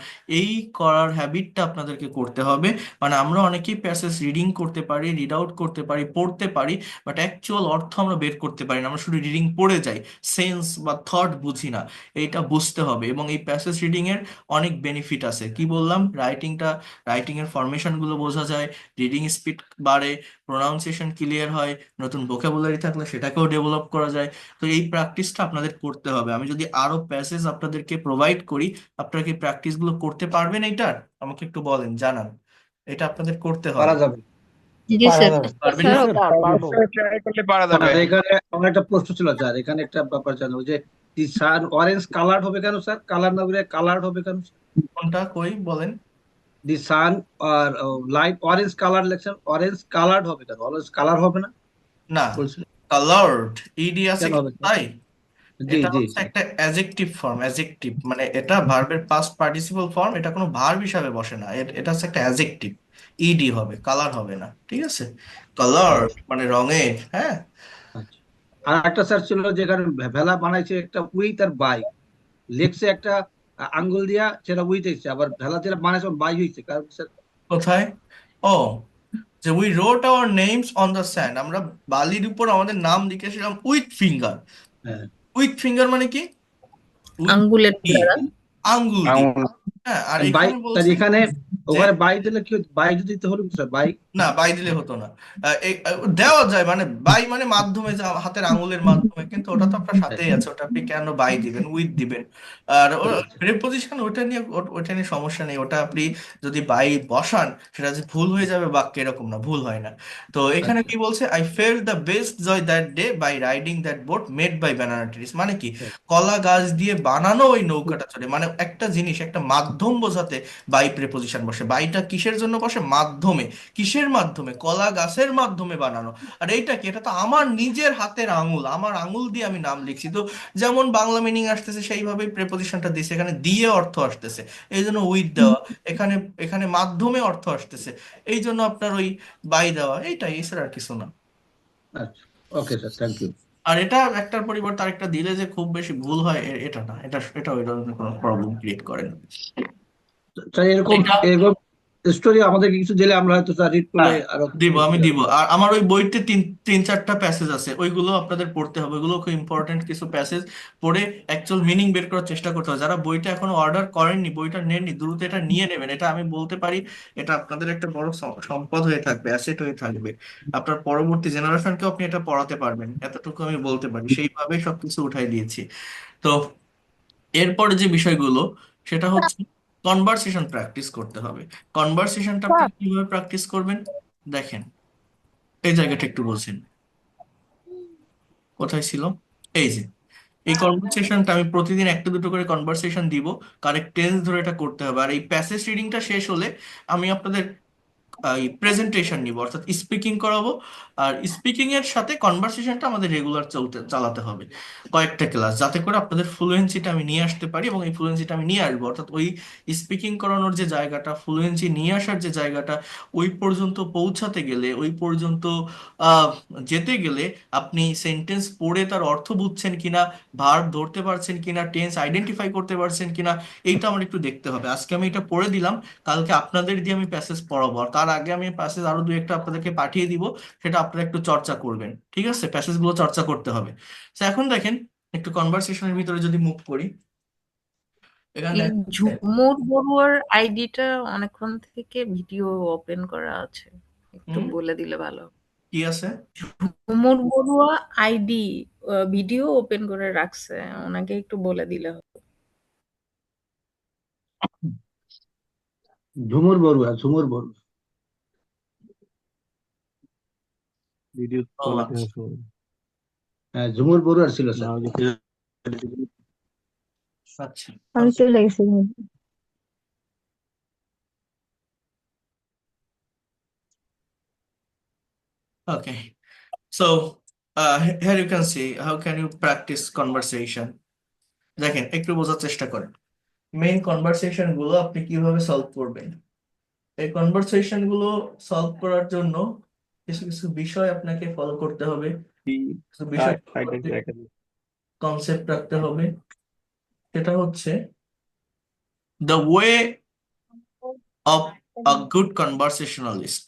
এই করার হ্যাবিটটা আপনাদেরকে করতে হবে। মানে আমরা অনেকেই প্যাসেজ রিডিং করতে পারি, রিড আউট করতে পারি, পড়তে পারি, বাট অ্যাকচুয়াল অর্থ আমরা বের করতে পারি না, আমরা শুধু রিডিং পড়ে যাই, সেন্স বা থট বুঝি না। এইটা বুঝতে হবে, এবং এই প্যাসেজ রিডিং এর অনেক বেনিফিট আছে। কি বললাম, রাইটিং এর ফরমেশন গুলো বোঝা যায়, রিডিং স্পিড বাড়ে, প্রোনাউন্সিয়েশন ক্লিয়ার হয়, নতুন ভোকাবুলারি থাকলে সেটাকেও ডেভেলপ করা যায়। তো এই প্র্যাকটিসটা আপনাদের করতে হবে। আমি যদি আরো প্যাসেজ আপনাদেরকে প্রোভাইড করি, আপনারা কি প্র্যাকটিস গুলো করতে পারবেন? এইটার আমাকে একটু বলেন, জানান, এটা আপনাদের করতে হবে। পারা যাবে। জি পারা স্যার। যাবে। পারবেন স্যার না? স্যার পারবো। অবশ্যই ট্রাই করলে পারা যাবে। স্যার এখানে আমার একটা প্রশ্ন ছিল স্যার, এখানে একটা ব্যাপার জানো যে দি সান অরেঞ্জ কালার্ড হবে কেন স্যার? কালার না বলে কালার্ড হবে কেন? কোনটা কই বলেন। The sun are light orange colour লেখছেন, অরেঞ্জ কালার্ড হবে কেন? অরেঞ্জ কালার হবে না না, বলছিল, কালার্ড ইডি আছে কেন কি হবে স্যার? তাই? জি এটা জি হচ্ছে জি। একটা অ্যাজেক্টিভ ফর্ম, অ্যাজেক্টিভ মানে এটা ভার্বের পাস্ট পার্টিসিপল ফর্ম, এটা কোনো ভার্ব হিসাবে বসে না, এটা হচ্ছে একটা অ্যাজেক্টিভ, ইডি হবে, কালার হবে না, ঠিক আছে? কালার আচ্ছা মানে রঙের, হ্যাঁ। আচ্ছা। আর একটা স্যার ছিল যেখানে ভেলা বানাইছে একটা উইথ আর বাই, লেখছে একটা আঙ্গুল দিয়া, সেটা উইথ হয়েছে, আবার ভেলা যেটা বানাইছে বাই হয়েছে, কারণ স্যার কোথায়? ও, যে we wrote our names on the sand, আমরা বালির উপর আমাদের নাম লিখেছিলাম উইথ ফিঙ্গার। হ্যাঁ উইথ ফিঙ্গার মানে কি? উইথ আঙ্গুলের দ্বারা। আঙ্গুল দিয়ে। হ্যাঁ, আর বাই, এখানে তার বলছে এখানে যে, ওখানে বাই দিলে কি হতো? বাই যদি দিতে হলো স্যার, বাই। না বাই দিলে হতো না। দেওয়া যায়, মানে বাই মানে মাধ্যমে, যে হাতের আঙুলের মাধ্যমে, কিন্তু ওটা তো আপনার সাথেই আছে, ওটা আপনি কেন বাই দিবেন, উইথ দিবেন। আর প্রিপোজিশন ওটা নিয়ে সমস্যা নেই, ওটা আপনি যদি বাই বসান, সেটা যে ভুল হয়ে যাবে বাক্যে এরকম না, ভুল হয় না। তো এখানে আচ্ছা কি বলছে, I felt the best joy that day by riding that boat made by banana trees, মানে কি, কলা গাছ দিয়ে বানানো ওই নৌকাটা চড়ে, মানে একটা জিনিস, একটা মাধ্যম বোঝাতে বাই প্রিপোজিশন বসে। বাইটা কিসের জন্য বসে? মাধ্যমে। কিসের মাধ্যমে? কলা গাছের মাধ্যমে বানানো। আর এইটা কি, এটা তো আমার নিজের হাতের আঙুল, আমার আঙুল দিয়ে আমি নাম লিখছি। তো যেমন বাংলা মিনিং আসতেছে সেইভাবেই প্রেপোজিশনটা দিছে, এখানে দিয়ে অর্থ আসতেছে, এই জন্য উইথ দেওয়া। এখানে এখানে মাধ্যমে অর্থ আসতেছে, এই জন্য আপনার ওই বাই দেওয়া, এইটাই, এছাড়া আর কিছু না। আচ্ছা, ওকে স্যার, থ্যাংক ইউ। আর এটা একটার পরিবর্তে আরেকটা দিলে যে খুব বেশি ভুল হয়, এটা না, এটা ওই ধরনের কোনো প্রবলেম ক্রিয়েট করে না। স্যার এরকম এটা এরকম স্টোরি আমাদেরকে কিছু দিলে আমরা হয়তো তা রিড করলে হ্যাঁ, আরো দিব, বেশি আমি দিব। জানবো। আর আমার ওই বইতে তিন তিন চারটা প্যাসেজ আছে, ওইগুলো আপনাদের পড়তে হবে। ওইগুলো খুব ইম্পর্টেন্ট কিছু প্যাসেজ, পড়ে অ্যাকচুয়াল মিনিং বের করার চেষ্টা করতে হবে। যারা বইটা এখনো অর্ডার করেননি, বইটা নেননি, দ্রুত এটা নিয়ে নেবেন। এটা আমি বলতে পারি, এটা আপনাদের একটা বড় সম্পদ হয়ে থাকবে, অ্যাসেট হয়ে থাকবে। আপনার পরবর্তী জেনারেশনকেও আপনি এটা পড়াতে পারবেন, এতটুকু আমি বলতে পারি। সেইভাবেই সবকিছু উঠাই দিয়েছি। তো এরপরে যে বিষয়গুলো, সেটা হচ্ছে কনভারসেশন প্র্যাকটিস করতে হবে। কনভারসেশনটা আপনি কিভাবে প্র্যাকটিস করবেন? দেখেন, এই জায়গাটা একটু বলছেন, কোথায় ছিল? এই যে, এই কনভারসেশনটা আমি প্রতিদিন একটা দুটো করে কনভারসেশন দিব। কারেক্ট টেন্স ধরে এটা করতে হবে। আর এই প্যাসেজ রিডিংটা শেষ হলে আমি আপনাদের এই প্রেজেন্টেশন নিব, অর্থাৎ স্পিকিং করাবো। আর স্পিকিং এর সাথে কনভারসেশনটা আমাদের রেগুলার চালাতে হবে কয়েকটা ক্লাস, যাতে করে আপনাদের ফ্লুয়েন্সিটা আমি নিয়ে আসতে পারি। এবং এই ফ্লুয়েন্সিটা আমি নিয়ে আসবো, অর্থাৎ ওই স্পিকিং করানোর যে জায়গাটা, ফ্লুয়েন্সি নিয়ে আসার যে জায়গাটা, ওই পর্যন্ত পৌঁছাতে গেলে, ওই পর্যন্ত আহ যেতে গেলে আপনি সেন্টেন্স পড়ে তার অর্থ বুঝছেন কিনা, ভার্ব ধরতে পারছেন কিনা, টেন্স আইডেন্টিফাই করতে পারছেন কিনা, এইটা আমার একটু দেখতে হবে। আজকে আমি এটা পড়ে দিলাম, কালকে আপনাদের দিয়ে আমি প্যাসেজ পড়াবো। আর তার আগে আমি প্যাসেজ আরো দুই একটা আপনাদেরকে পাঠিয়ে দিব, সেটা আপনারা একটু চর্চা করবেন। ঠিক আছে, প্যাসেজ গুলো চর্চা করতে হবে। তো এখন দেখেন, একটু কনভারসেশনের ভিতরে যদি মুভ করি, এখানে এই দেখেন। ঝুমুর বড়ুয়ার আইডিটা অনেকক্ষণ থেকে ভিডিও ওপেন করা আছে, একটু হুম, বলে দিলে ভালো। কি আছে? ঝুমুর বড়ুয়া আইডি ভিডিও ওপেন করে রাখছে, ওনাকে একটু বলে দিলে হবে। ঝুমুর বড়ুয়া, ঝুমুর বড়ুয়া। ভিডিও ও কোয়ালিটি আচ্ছা, আছে। হ্যাঁ, ঝুমুর বড়ুয়ার ছিল না, স্যার। ওই যে আচ্ছা, আমি চলে গেছি। ওকে। So, here you can see how can you practice conversation. দেখেন, একটু বোঝার চেষ্টা করেন মেইন কনভারসেশন গুলো আপনি কিভাবে সলভ করবেন। এই কনভারসেশন গুলো সলভ করার জন্য কিছু কিছু বিষয় আপনাকে ফলো করতে হবে, কিছু বিষয় টাইটেল দেখা যায়। কনসেপ্ট রাখতে হবে। সেটা হচ্ছে the way of a good conversationalist.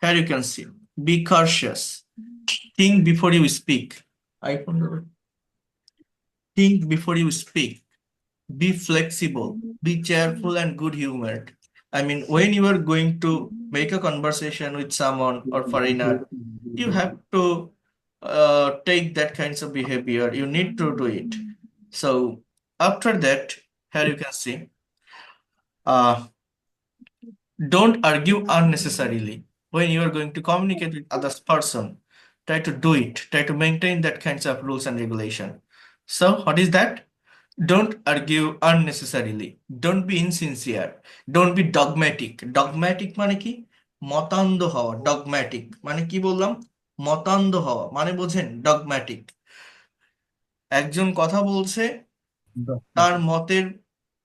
Here you can see, be cautious, think before you speak. iPhone ধরো। Think before you speak, be flexible, be cheerful and good humored. I mean, when you are going to make a conversation with someone or foreigner, you have to take that kinds of behavior. You need to do it. So after that, here you can see, uh, don't argue unnecessarily when you are going to communicate with other person. Try to do it. Try to maintain that kinds of rules and regulation. So what is that? Don't argue unnecessarily. Don't be insincere. Don't be dogmatic. Dogmatic মানে কি? মতান্ধ হওয়া। Dogmatic মানে কি বললাম? মতান্ধ হওয়া মানে বোঝেন? Dogmatic, একজন কথা বলছে, তার মতের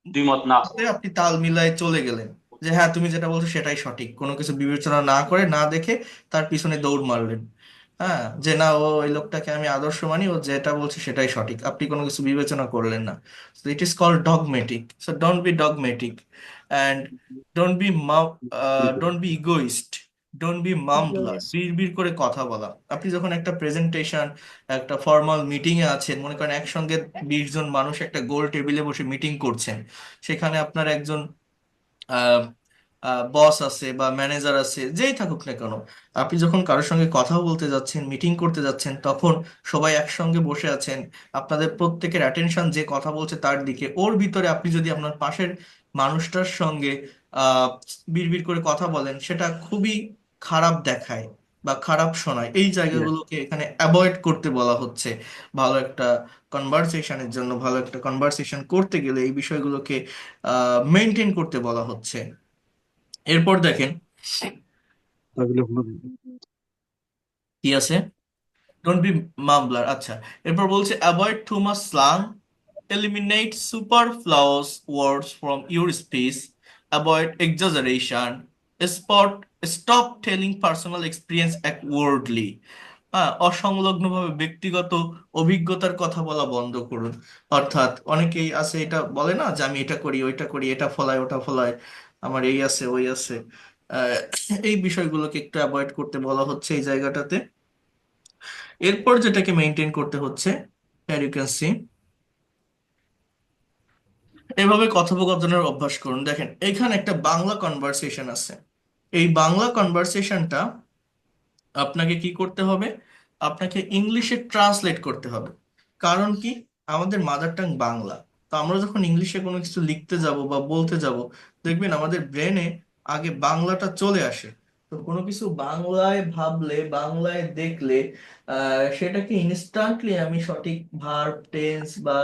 দ্বিমত না সাথে আপনি তাল মিলায় চলে গেলেন, যে হ্যাঁ তুমি যেটা বলছো সেটাই সঠিক, কোনো কিছু বিবেচনা না করে, না দেখে তার পিছনে দৌড় মারলেন। হ্যাঁ, যে না, ও ওই লোকটাকে আমি আদর্শ মানি, ও যেটা বলছে সেটাই সঠিক, আপনি কোনো কিছু বিবেচনা করলেন না। So it is called dogmatic. So don't be dogmatic, and don't be don't be egoist, don't be mumbler, বিড়বিড় করে কথা বলা। আপনি যখন একটা প্রেজেন্টেশন, একটা ফর্মাল মিটিং এ আছেন, মনে করেন একসঙ্গে 20 জন মানুষ একটা গোল টেবিলে বসে মিটিং করছেন, সেখানে আপনার একজন বস আছে বা ম্যানেজার আছে, যেই থাকুক না কেন, আপনি যখন কারোর সঙ্গে কথা বলতে যাচ্ছেন, মিটিং করতে যাচ্ছেন, তখন সবাই একসঙ্গে বসে আছেন, আপনাদের প্রত্যেকের অ্যাটেনশন যে কথা বলছে তার দিকে। ওর ভিতরে আপনি যদি আপনার পাশের মানুষটার সঙ্গে আহ বিড়বিড় করে কথা বলেন, সেটা খুবই খারাপ দেখায় বা খারাপ শোনায়। এই Yes. জায়গাগুলোকে এখানে অ্যাভয়েড করতে বলা হচ্ছে। ভালো একটা কনভারসেশনের জন্য, ভালো একটা কনভারসেশন করতে গেলে এই বিষয়গুলোকে মেনটেন করতে বলা হচ্ছে। এরপর দেখেন তাহলে হলো কি আছে, ডোন্ট বি মাম্বলার। আচ্ছা, এরপর বলছে avoid too much slang, eliminate superfluous words from your speech, avoid exaggeration, spot stop telling personal experience awkwardly. অসংলগ্নভাবে ব্যক্তিগত অভিজ্ঞতার কথা বলা বন্ধ করুন। অর্থাৎ অনেকেই আছে এটা বলে না যে আমি এটা করি ওইটা করি, এটা ফলায় ওটা ফলায়, আমার এই আছে ওই আছে। আহ, এই বিষয়গুলোকে একটু অ্যাভয়েড করতে বলা হচ্ছে এই জায়গাটাতে। এরপর যেটাকে মেনটেন করতে হচ্ছে, ইউ ক্যান সি, এভাবে কথোপকথনের অভ্যাস করুন। দেখেন এখানে একটা বাংলা কনভারসেশন আছে, এই বাংলা কনভারসেশনটা আপনাকে কি করতে হবে, আপনাকে ইংলিশে ট্রান্সলেট করতে হবে। কারণ কি, আমাদের মাদার টাং বাংলা। তো আমরা যখন ইংলিশে কোনো কিছু লিখতে যাব বা বলতে যাব, দেখবেন আমাদের ব্রেনে আগে বাংলাটা চলে আসে। তো কোনো কিছু বাংলায় ভাবলে, বাংলায় দেখলে সেটাকে ইনস্ট্যান্টলি আমি সঠিক ভার্ব, টেন্স বা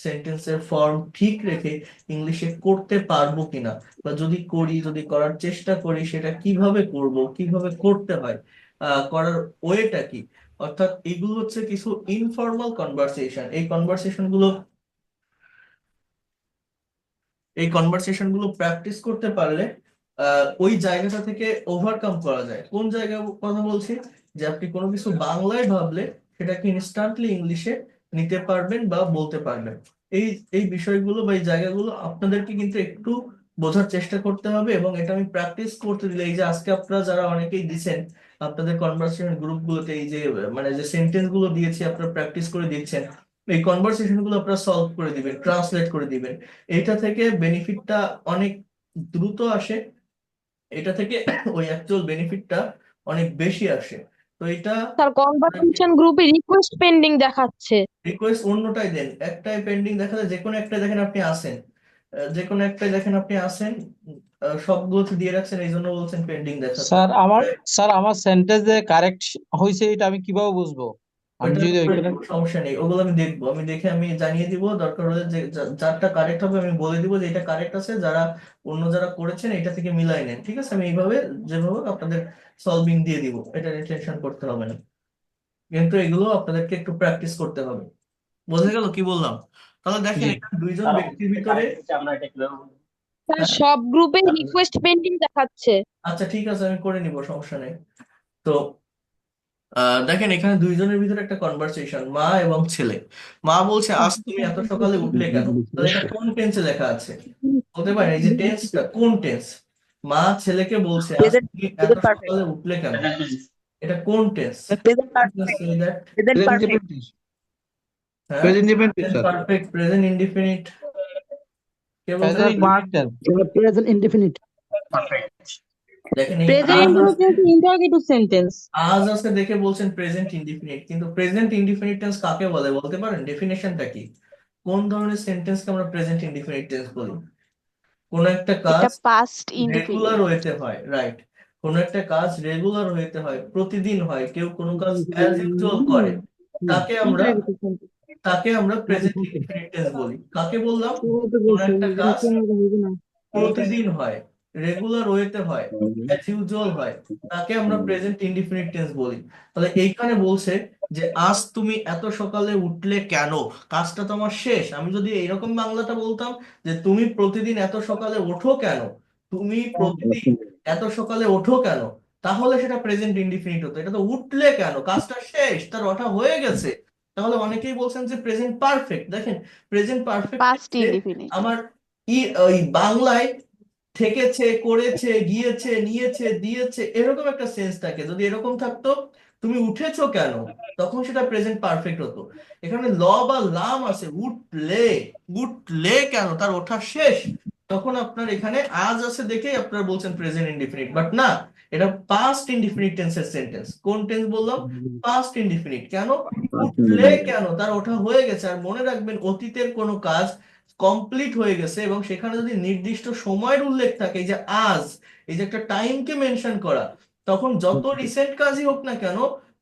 সেন্টেন্সের ফর্ম ঠিক রেখে ইংলিশে করতে পারবো কিনা, বা যদি করি, যদি করার চেষ্টা করি, সেটা কিভাবে করব, কিভাবে করতে হয়, করার ওয়েটা কি। অর্থাৎ এগুলো হচ্ছে কিছু ইনফর্মাল কনভারসেশন। এই কনভারসেশন গুলো প্র্যাকটিস করতে পারলে ওই জায়গাটা থেকে ওভারকাম করা যায়। কোন জায়গা কথা বলছি, যে আপনি কোনো কিছু বাংলায় ভাবলে সেটাকে ইনস্ট্যান্টলি ইংলিশে নিতে পারবেন বা বলতে পারবেন। এই এই বিষয়গুলো বা এই জায়গাগুলো আপনাদেরকে কিন্তু একটু বোঝার চেষ্টা করতে হবে, এবং এটা আমি প্র্যাকটিস করতে দিলে, এই যে আজকে আপনারা যারা অনেকেই দিচ্ছেন আপনাদের কনভারসেশন গ্রুপগুলোতে, এই যে মানে যে সেন্টেন্স গুলো দিয়েছি আপনারা প্র্যাকটিস করে দিচ্ছেন, এই কনভারসেশন গুলো আপনারা সলভ করে দিবেন, ট্রান্সলেট করে দিবেন। এটা থেকে বেনিফিটটা অনেক দ্রুত আসে, এটা থেকে ওই অ্যাকচুয়াল বেনিফিটটা অনেক বেশি আসে। তো এটা স্যার কনভারসেশন গ্রুপে রিকোয়েস্ট পেন্ডিং দেখাচ্ছে। রিকোয়েস্ট অন্যটাই দেন, একটাই পেন্ডিং দেখালে যে কোনো একটা দেখেন আপনি আসেন, যে কোনো একটাই দেখেন আপনি আসেন, সবগুলোতে দিয়ে রাখছেন এই জন্য বলছেন পেন্ডিং দেখাচ্ছে। স্যার আমার সেন্টেন্সে কারেক্ট হয়েছে, এটা আমি কিভাবে বুঝবো? আমি ওইটা যদি ওইখানে কোনো সমস্যা নেই, ওগুলো আমি দেখবো, আমি দেখে আমি জানিয়ে দিব, দরকার হলে যে যারটা কারেক্ট হবে আমি বলে দিব যে এটা কারেক্ট আছে, অন্য যারা করেছেন এটা থেকে মিলাই নেন, ঠিক আছে। আমি এইভাবে যেভাবে আপনাদের সলভিং দিয়ে দিব, এটা নিয়ে টেনশন করতে হবে না। কিন্তু এগুলো আপনাদেরকে একটু প্র্যাকটিস করতে হবে। বোঝা গেল কি বললাম? তাহলে দেখেন জি এখানে দুইজন ব্যক্তির ভিতরে, স্যার হ্যাঁ, সব গ্রুপে রিকোয়েস্ট পেন্ডিং দেখাচ্ছে। আচ্ছা ঠিক আছে আমি করে নিব, সমস্যা নেই। তো দেখেন এখানে দুইজনের ভিতরে একটা কনভারসেশন, মা এবং ছেলে। মা বলছে আজ তুমি এত সকালে উঠলে কেন? তাহলে এটা কোন টেন্সে লেখা আছে বলতে পারেন? এই যে টেন্সটা কোন টেন্স? মা ছেলেকে বলছে আজ প্রেজেন্ট তুমি এত প্রেজেন্ট পারফেক্ট। সকালে উঠলে কেন, এটা কোন tense? Present perfect. Present present perfect. Indefinite, হ্যাঁ, present indefinite sir. Perfect, present indefinite, কে বলতে প্রেজেন্ট পারবে? Indefinite present indefinite. দেখেন এই প্রেজেন্ট আজ আছে, ইন্ডিফিনিট ইন্টারোগেটিভ সেন্টেন্স। আজ আছে দেখে বলছেন প্রেজেন্ট ইনডিফিনিট, কিন্তু প্রেজেন্ট ইনডিফিনিট টেন্স কাকে বলে বলতে পারেন? ডেফিনেশনটা কি? কোন ধরনের সেন্টেন্সকে আমরা প্রেজেন্ট ইনডিফিনিট টেন্স বলি? কোন একটা কাজ এটা পাস্ট রেগুলার ইনডিফিনিট। ওয়েতে হয়, রাইট। কোন একটা কাজ রেগুলার ওয়েতে হয়, প্রতিদিন হয়, কেউ কোনো কাজ অ্যাজ ইউজুয়াল করে, তাকে আমরা ইন্টারোগেটিভ সেন্টেন্স। তাকে আমরা প্রেজেন্ট ইনডিফিনিট টেন্স বলি। কাকে বললাম? কোন একটা কাজ প্রতিদিন হয়, রেগুলার ওয়েতে হয়, অ্যাজ ইউজুয়াল হয়, তাকে আমরা প্রেজেন্ট ইনডিফিনিট টেন্স বলি। তাহলে এইখানে বলছে যে আজ তুমি এত সকালে উঠলে কেন, কাজটা তো আমার শেষ। আমি যদি এইরকম বাংলাটা বলতাম যে তুমি প্রতিদিন এত সকালে ওঠো কেন, তুমি প্রতিদিন এত সকালে ওঠো কেন, তাহলে সেটা প্রেজেন্ট ইনডিফিনিট হতো। এটা তো উঠলে কেন, কাজটা শেষ, তার ওঠা হয়ে গেছে। তাহলে অনেকেই বলছেন যে প্রেজেন্ট পারফেক্ট। দেখেন প্রেজেন্ট পারফেক্ট পাস্ট ইনডিফিনিট। আমার ওই বাংলায় থেকেছে, করেছে, গিয়েছে, নিয়েছে, দিয়েছে, এরকম একটা সেন্স থাকে। যদি এরকম থাকতো তুমি উঠেছো কেন, তখন সেটা প্রেজেন্ট পারফেক্ট হতো। এখানে ল বা লাম আছে, উঠলে, উঠলে কেন, তার ওঠা শেষ, তখন আপনার এখানে আজ আছে দেখেই আপনারা বলছেন প্রেজেন্ট ইনডিফিনিট, বাট না, এটা পাস্ট ইনডিফিনিট টেন্সের সেন্টেন্স। কোন টেন্স বললাম? Past indefinite. কেন? উঠলে কেন, তার ওঠা হয়ে গেছে। আর মনে রাখবেন অতীতের কোনো কাজ কমপ্লিট হয়ে গেছে এবং সেখানে যদি নির্দিষ্ট সময়ের উল্লেখ থাকে, এই যে আজ, এই যে একটা টাইমকে মেনশন করা, তখন যত রিসেন্ট কাজই হোক না কেন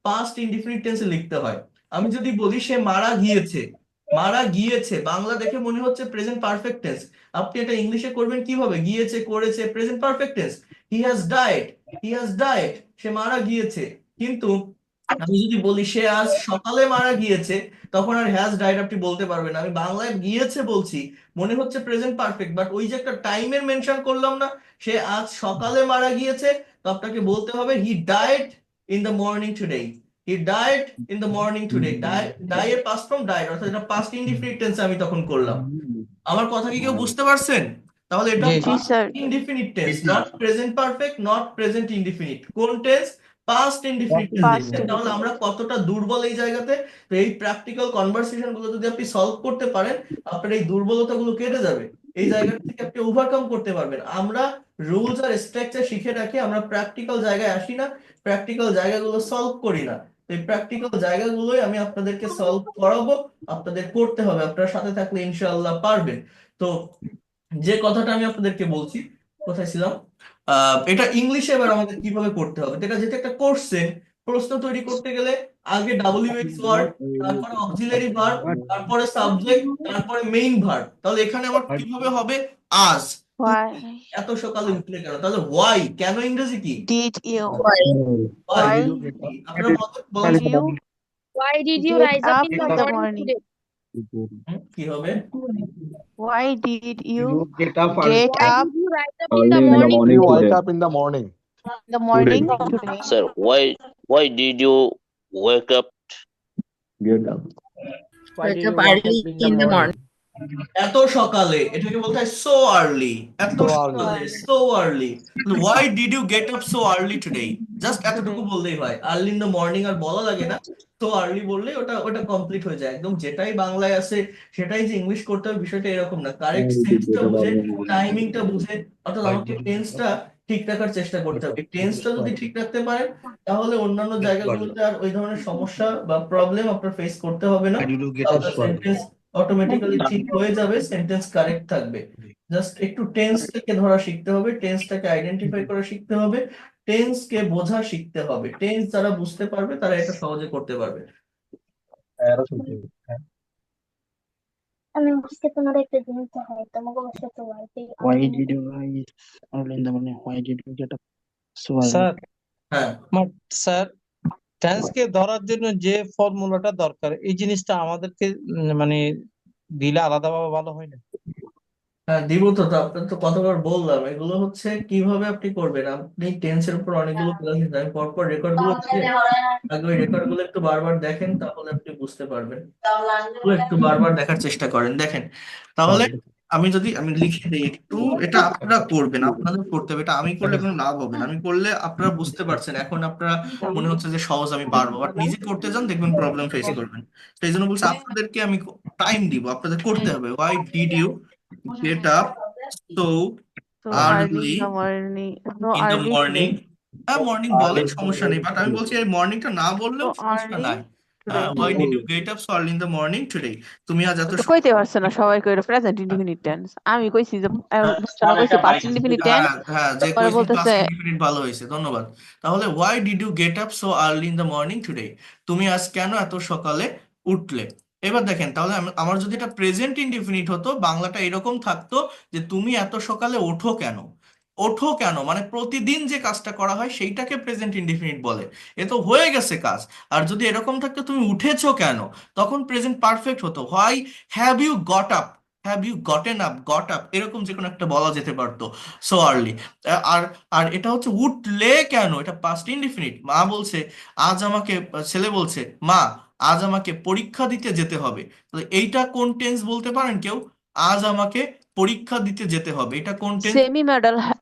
পাস্ট ইনডিফিনিট টেন্সে লিখতে হয়। আমি যদি বলি সে মারা গিয়েছে, মারা গিয়েছে, বাংলা দেখে মনে হচ্ছে প্রেজেন্ট পারফেক্ট টেন্স, আপনি এটা ইংলিশে করবেন কিভাবে? গিয়েছে, করেছে, present perfect tense. He has died, he has died, সে মারা গিয়েছে। কিন্তু আমি যদি বলি সে আজ সকালে মারা গিয়েছে, তখন আর হ্যাজ ডাইড আপনি বলতে পারবেন না। আমি বাংলায় গিয়েছে বলছি, মনে হচ্ছে প্রেজেন্ট পারফেক্ট, বাট ওই যে একটা টাইমের মেনশন করলাম না, সে আজ সকালে মারা গিয়েছে, তো আপনাকে বলতে হবে he died in the morning today. He died in the morning today. Die এর পাস্ট ফর্ম ডাইড, অর্থাৎ এটা পাস্ট ইনডিফিনিট টেন্সে আমি তখন করলাম। আমার কথা কি কেউ বুঝতে পারছেন? তাহলে এটা the past indefinite tense, not present perfect, not present indefinite. কোন টেন্স? Past indefinite tense. তাহলে আমরা কতটা দুর্বল এই জায়গাতে। তো এই প্র্যাকটিক্যাল কনভারসেশন গুলো যদি আপনি সলভ করতে পারেন, আপনার এই দুর্বলতা গুলো কেটে যাবে, এই জায়গা থেকে আপনি ওভারকাম করতে পারবেন। আমরা রুলস আর স্ট্রাকচার শিখে রাখি, আমরা প্র্যাকটিক্যাল জায়গায় আসি না, প্র্যাকটিক্যাল জায়গাগুলো সলভ করি না। তো এই প্র্যাকটিক্যাল জায়গাগুলোই আমি আপনাদেরকে সলভ করাবো, আপনাদের করতে হবে। আপনারা সাথে থাকলে ইনশাআল্লাহ পারবেন। তো যে কথাটা আমি আপনাদেরকে বলছি, কোথায় ছিলাম? এটা ইংলিশে এবার আমাদের কিভাবে করতে হবে। তো এটা যেটা একটা কোশ্চেন, প্রশ্ন তৈরি করতে গেলে আগে WH ওয়ার্ড, তারপরে অক্সিলারি ভার্ব, তারপরে সাবজেক্ট, তারপরে মেইন ভার্ব। তাহলে এখানে আমার কিভাবে হবে? আজ। Why এত সকালে উঠলে কেন? তাহলে ওয়াই, কেন ইংরেজি কি? did you Y. why আপনারা বলেন did you Why did you get rise up up in in the the morning morning? today? কি হবে? Why did You you get up get Why up did you rise up in Early the in the morning morning You today? wake today. up in the morning. in the morning today? Sir, why did you wake up? Get up. Why did you wake up in the morning? এত সকালে, এটাকে বলতে হয় so early. এত So সকালে, early. So early. Why did you get up so early today? Just এতটুকু বললেই হয়, আর্লি ইন দ্য মর্নিং আর বলা লাগে না। সো আর্লি বললে ওটা ওটা কমপ্লিট হয়ে যায় একদম। যেটাই বাংলায় আছে সেটাই যে ইংলিশ করতে হবে বিষয়টা এরকম না। কারেক্ট সেন্সটা বুঝে, টাইমিংটা বুঝে, অর্থাৎ আমাকে টেন্সটা ঠিক রাখার চেষ্টা করতে হবে। টেন্সটা যদি ঠিক রাখতে পারেন, তাহলে অন্যান্য জায়গাগুলোতে আর ওই ধরনের সমস্যা বা প্রবলেম আপনার ফেস করতে হবে না। Why did you get up আপনার so early? সেন্টেন্স অটোমেটিক্যালি ঠিক হয়ে যাবে, সেন্টেন্স কারেক্ট থাকবে। জাস্ট একটু টেন্সটাকে ধরা শিখতে হবে, টেন্সটাকে আইডেন্টিফাই করা শিখতে হবে, টেন্সকে বোঝা শিখতে হবে। টেন্স যারা বুঝতে পারবে তারা এটা সহজে করতে পারবে। আমি আজকে তোমার একটা জিনিস হয় তোমাকে বসে তো বাড়িতে Why did you rise early in the morning? Why did you get up so early? Sir হ্যাঁ, স্যার টেন্সকে ধরার জন্য যে ফর্মুলাটা দরকার এই জিনিসটা আমাদেরকে মানে দিলে আলাদাভাবে ভালো হয় না? হ্যাঁ দিব তো। তো আপনার তো কতবার বললাম, এগুলো হচ্ছে কিভাবে আপনি করবেন। আপনি টেন্সের উপর অনেকগুলো ক্লাস নিতে, আমি পরপর রেকর্ড গুলো দিয়ে আগে ওই রেকর্ড গুলো একটু বারবার দেখেন, তাহলে আপনি বুঝতে পারবেন। ওগুলো একটু বারবার দেখার চেষ্টা করেন, দেখেন। তাহলে আমি লিখে দিই একটু। এটা আপনারা করবেন, আপনাদের করতে হবে। এটা আমি করলে কোনো লাভ হবে না। আমি করলে আপনারা বুঝতে পারছেন, এখন আপনারা মনে হচ্ছে যে সহজ, আমি পারবো, বাট নিজে করতে যান দেখবেন প্রবলেম ফেস করবেন। সেই জন্য বলছি আপনাদেরকে আমি টাইম দিব, আপনাদের করতে হবে। Why did you get up so So early early in the morning. So in the early morning? today. হ্যাঁ, মর্নিং বলেন, সমস্যা নেই, বাট আমি বলছি এই মর্নিংটা না বললেও So সমস্যা early নাই। today. Why did you get up so early in the morning today? তুমি আজ এত তো কইতে পারছে না সবাই কইরা প্রেজেন্ট ইনডিফিনিট টেন্স। আমি কইছি যে শোনা কইছে পাস্ট ইনডিফিনিট টেন্স, হ্যাঁ হ্যাঁ, যে পরে কইছি বলতেছে পাস্ট ইনডিফিনিট ভালো হয়েছে, ধন্যবাদ। তাহলে why did you get up so early in the morning today? তুমি আজ কেন এত সকালে উঠলে? এবার দেখেন, তাহলে আমার যদি এটা প্রেজেন্ট ইনডিফিনিট হতো, বাংলাটা এরকম থাকতো যে তুমি এত সকালে ওঠো কেন। ওঠো কেন মানে প্রতিদিন যে কাজটা করা হয় সেইটাকে প্রেজেন্ট ইনডিফিনিট বলে। এ তো হয়ে গেছে কাজ। আর যদি এরকম থাকতো তুমি উঠেছো কেন, তখন প্রেজেন্ট পারফেক্ট হতো। Why have you got up, have you gotten up, got up, এরকম যে কোনো একটা বলা যেতে পারতো সো আর্লি। আর আর এটা হচ্ছে উঠলে কেন, এটা পাস্ট ইনডিফিনিট। মা বলছে আজ আমাকে, ছেলে বলছে মা আজ আমাকে পরীক্ষা দিতে যেতে হবে। তাহলে এইটা কোন টেন্স বলতে পারেন কেউ? আজ আমাকে পরীক্ষা দিতে যেতে হবে, এটা কোন টেন্স? সেমি মডেল হ্যাভ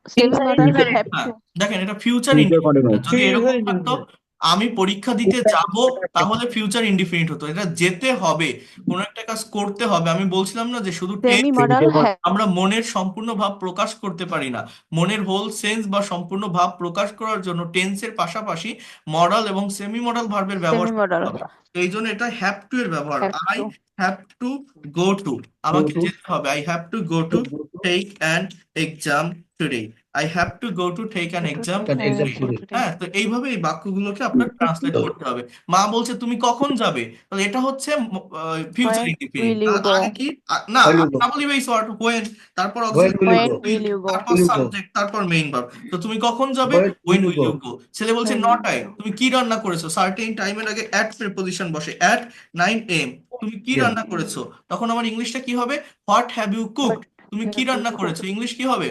হ্যাঁ, টু। দেখেন এটা ফিউচার Future ইনডিফিনিট। continuous. যদি এরকম Future থাকতো indefinite. আমি পরীক্ষা দিতে যাব, তাহলে ফিউচার ইনডিফিনিট হতো। এটা যেতে হবে, কোন একটা কাজ করতে হবে। আমি বলছিলাম না যে শুধু সেমি টেন্স মডেল হ্যাভ আমরা মনের সম্পূর্ণ ভাব প্রকাশ করতে পারি না। মনের হোল সেন্স বা সম্পূর্ণ ভাব প্রকাশ করার জন্য টেন্সের পাশাপাশি মডাল এবং সেমি মডাল ভার্বের ব্যবহার সেমি করতে মডেল হবে। তো এই জন্য এটা হ্যাভ টু এর ব্যবহার। Have I to. Have to go to, আমাকে যেতে হবে। I have to go to take an exam today. I have to go to take an exam An exam today. today. হ্যাঁ, তো এইভাবে এই বাক্যগুলোকে আপনার ট্রান্সলেট করতে হবে। মা বলছে তুমি কখন যাবে, তাহলে এটা হচ্ছে future When indefinite. will you তাহলে go? আগে কি না, When you না go? বলি এই সর্ট হোয়েন, তারপর When will you When go? will you go? তারপর Will you go? সাবজেক্ট, তারপর মেইন ভার্ব। তো তুমি কখন যাবে, When when will you will you go? গো। ছেলে বলছে When will you নটায়। go? তুমি কি রান্না করেছো, সার্টেন টাইমের আগে অ্যাট প্রিপোজিশন বসে, অ্যাট 9 AM। তুমি কি Yeah. রান্না করেছো, তখন আমার ইংলিশটা কি হবে? What have you cooked. What তুমি কি have you রান্না cooked? করেছো, ইংলিশ কি হবে?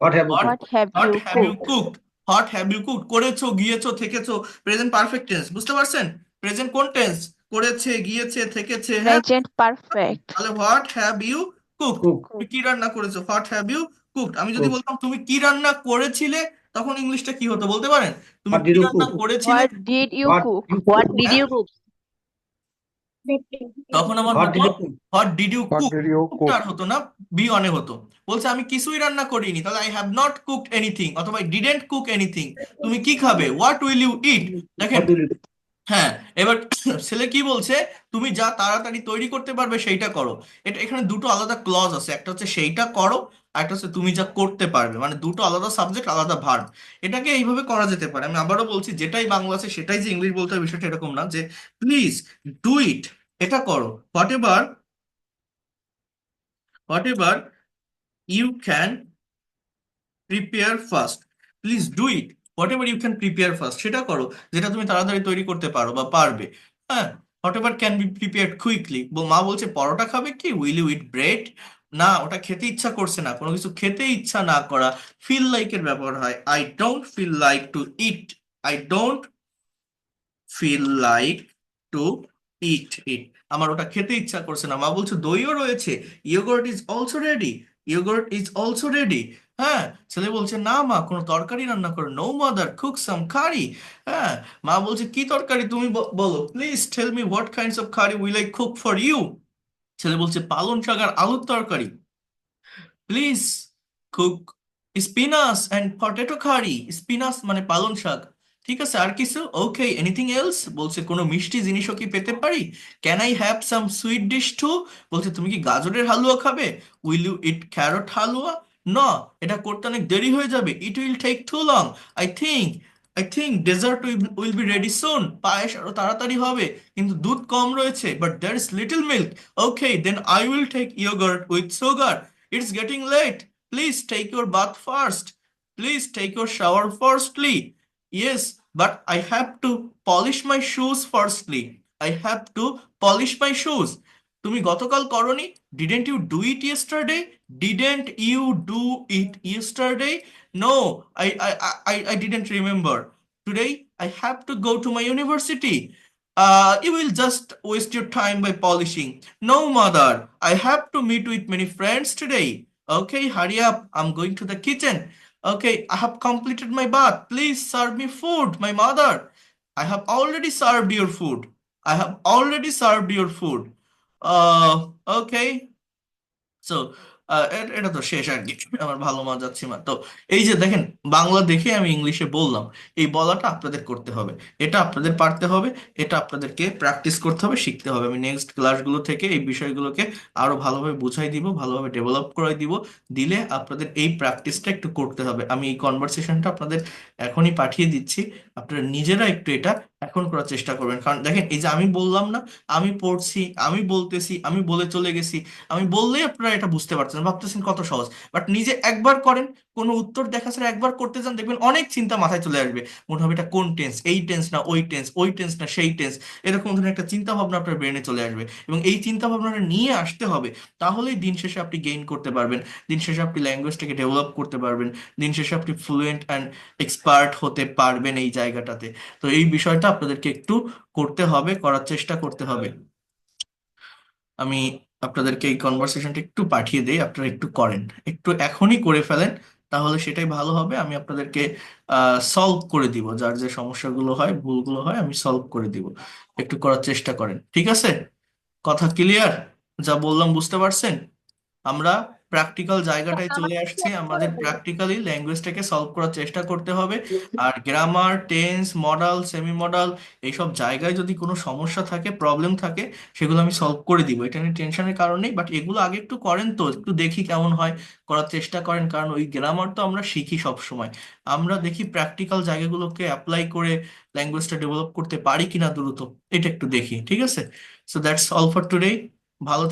What have you What cooked? What have what you have you cooked? cooked? What have you cooked, করেছো, গিয়েছো, থেকেছো, প্রেজেন্ট পারফেক্ট টেন্স, বুঝতে পারছেন? প্রেজেন্ট কোন টেন্স? করেছে, গিয়েছে, থেকেছে, হ্যাঁ। Present perfect. তাহলে what have you cooked, cook তুমি কি রান্না করেছো? What have you cooked. আমি যদি কুক বলতাম তুমি কি রান্না করেছিলে, তখন ইংলিশটা কি হতো বলতে পারেন? তুমি হোয়াট কি ডিড ইউ রান্না কুক করেছিলে, what did you what cook? You What cook did হ্যাঁ, you cook? তখন আমার হোয়াট হতো did you cook what did you What cook. did you কুকটা cook? আর হতো না, বি অনে হতো। বলছে আমি কিছুই রান্না করিনি, তাহলে I have not cooked anything, অথবা আই ডিডেন্ট কুক এনিথিং। তুমি কি খাবে? হোয়াট উইল ইউ ইট। দেখেন, হোয়াট ডিড ইউ হ্যাঁ, এবার ছেলে কি বলছে, তুমি যা তাড়াতাড়ি তৈরি করতে পারবে সেইটা করো। এটা এখানে দুটো আলাদা ক্লজ আছে, একটা হচ্ছে সেইটা করো, আর একটা হচ্ছে তুমি যা করতে পারবে, মানে দুটো আলাদা সাবজেক্ট, আলাদা ভার্ব। এটাকে এইভাবে করা যেতে পারে। আমি আবারও বলছি, যেটাই বাংলা আছে সেটাই যে ইংলিশ বলতে হবে বিষয়টা এরকম না, যে প্লিজ ডু ইট, এটা করো, whatever you can prepare first, please do it whatever you can prepare first, সেটা করো যেটা তুমি তাড়াতাড়ি তৈরি করতে পারো বা পারবে। হ্যাঁ, what ever can be prepared quickly. মা বলছে পরোটা খাবে কি, উইল ইউ ইট ব্রেড। না, ওটা খেতে ইচ্ছা করছে না, কোনো কিছু খেতে ইচ্ছা না করা ফিল লাইক এর ব্যবহার হয়। I don't feel like to eat, I don't feel like to eat. আমার ওটা খেতে ইচ্ছা করছে না। মা বলছে দইও রয়েছে, yogurt is also ready, yogurt is also ready. হ্যাঁ, ছেলে বলছে না মা, কোনো তরকারি রান্না করো, no mother cook some curry. হ্যাঁ, মা বলছে কি তরকারি তুমি বলো, please tell me what kinds of curry will I cook for you. ছেলে বলছে পালং শাক আর আলুর তরকারি, please cook spinach and potato curry. Spinach মানে পালং শাক, ঠিক আছে, আর কিছু? Okay, anything else? বলছে কোনো মিষ্টি জিনিসও কি পেতে পারি? Can I have some sweet dish too? বলছে তুমি কি গাজরের হালুয়া খাবে? Will you eat carrot halwa? না, এটা করতে অনেক দেরি হয়ে যাবে, it will take too long. I think dessert will be ready soon. পায়েস আরো তাড়াতাড়ি হবে, কিন্তু দুধ কম রয়েছে, but there is little milk. Okay, then I will take yogurt with sugar. It's getting late. Please take your bath first. Please take your shower firstly. Yes, but I have to polish my shoes firstly. I have to polish my shoes. তুমি গতকাল করনি? Didn't you do it yesterday? Didn't you do it yesterday? No, I didn't remember. Today I have to go to my university. You will just waste your time by polishing. No, mother, I have to meet with many friends today. Okay, hurry up. I'm going to the kitchen. Okay, I have completed my bath. Please serve me food, my mother. I have already served your food. I have already served your food. Okay. So এটা তো শেষ আর কি, আমার ভালো মজা যাচ্ছে মা। তো এই যে দেখেন, বাংলা দেখে আমি ইংলিশে বললাম, এই বলাটা আপনাদের করতে হবে, এটা আপনাদের পারতে হবে, এটা আপনাদেরকে প্র্যাকটিস করতে হবে, শিখতে হবে। আমি নেক্সট ক্লাসগুলো থেকে এই বিষয়গুলোকে আরো ভালোভাবে বুঝাই দিব, ভালোভাবে ডেভেলপ করে দিব, দিলে আপনাদের এই প্র্যাকটিসটা একটু করতে হবে। আমি এই কনভারসেশনটা আপনাদের এখনই পাঠিয়ে দিচ্ছি, আপনারা নিজেরা একটু এটা এখন করার চেষ্টা করবেন। কারণ দেখেন, এই যে আমি বললাম না, আমি পড়ছি, আমি বলতেছি, আমি বলে চলে গেছি, আমি বললেই আপনারা এটা বুঝতে পারছেন, ভাবতেছেন কত সহজ। বাট নিজে একবার করেন, কোনো উত্তর দেখা ছাড়া একবার করতে যান, দেখবেন অনেক চিন্তা মাথায় চলে আসবে। মনে হবে এটা কোন টেন্স, এই টেন্স না ওই টেন্স, ওই টেন্স না সেই টেন্স, এরকম ধরনের একটা চিন্তা ভাবনা আপনার ব্রেনে চলে আসবে। এবং এই চিন্তা ভাবনাটা নিয়ে আসতে হবে, তাহলেই দিন শেষে আপনি গেইন করতে পারবেন, দিন শেষে আপনি ল্যাঙ্গুয়েজটাকে ডেভেলপ করতে পারবেন, দিন শেষে আপনি ফ্লুয়েন্ট অ্যান্ড এক্সপার্ট হতে পারবেন এই জায়গাটাতে। তো এই বিষয়টা আপনাদেরকে একটু করতে হবে, করার চেষ্টা করতে হবে। আমি আপনাদেরকে এই কনভারসেশনটা একটু পাঠিয়ে দেই, আপনারা একটু করেন, একটু এখনই করে ফেলেন, তাহলে সেটাই ভালো হবে। আমি আপনাদেরকে সলভ করে দিব, যার যে সমস্যাগুলো হয়, ভুলগুলো হয়, আমি সলভ করে দিব। একটু করার চেষ্টা করেন, ঠিক আছে? কথা ক্লিয়ার? যা বললাম বুঝতে পারছেন? আমরা প্র্যাকটিক্যাল জায়গাটায় চলে আসছি, আমাদের প্র্যাকটিক্যালি ল্যাঙ্গুয়েজটাকে সলভ করার চেষ্টা করতে হবে। আর grammar, tense, modal, semi modal, এইসব জায়গায় যদি কোনো সমস্যা থাকে, প্রবলেম থাকে, সেগুলো আমি সলভ করে দিব, এটা নিয়ে টেনশনের কারণ নেই। বাট এগুলো আগে একটু করেন, তো একটু দেখি কেমন হয়, করার চেষ্টা করেন। কারণ ওই গ্রামার তো আমরা শিখি সব সময়, আমরা দেখি প্র্যাকটিক্যাল জায়গাগুলোকে অ্যাপ্লাই করে ল্যাঙ্গুয়েজটা ডেভেলপ করতে পারি কিনা দ্রুত, এটা একটু দেখি, ঠিক আছে? So that's all for today. ভালো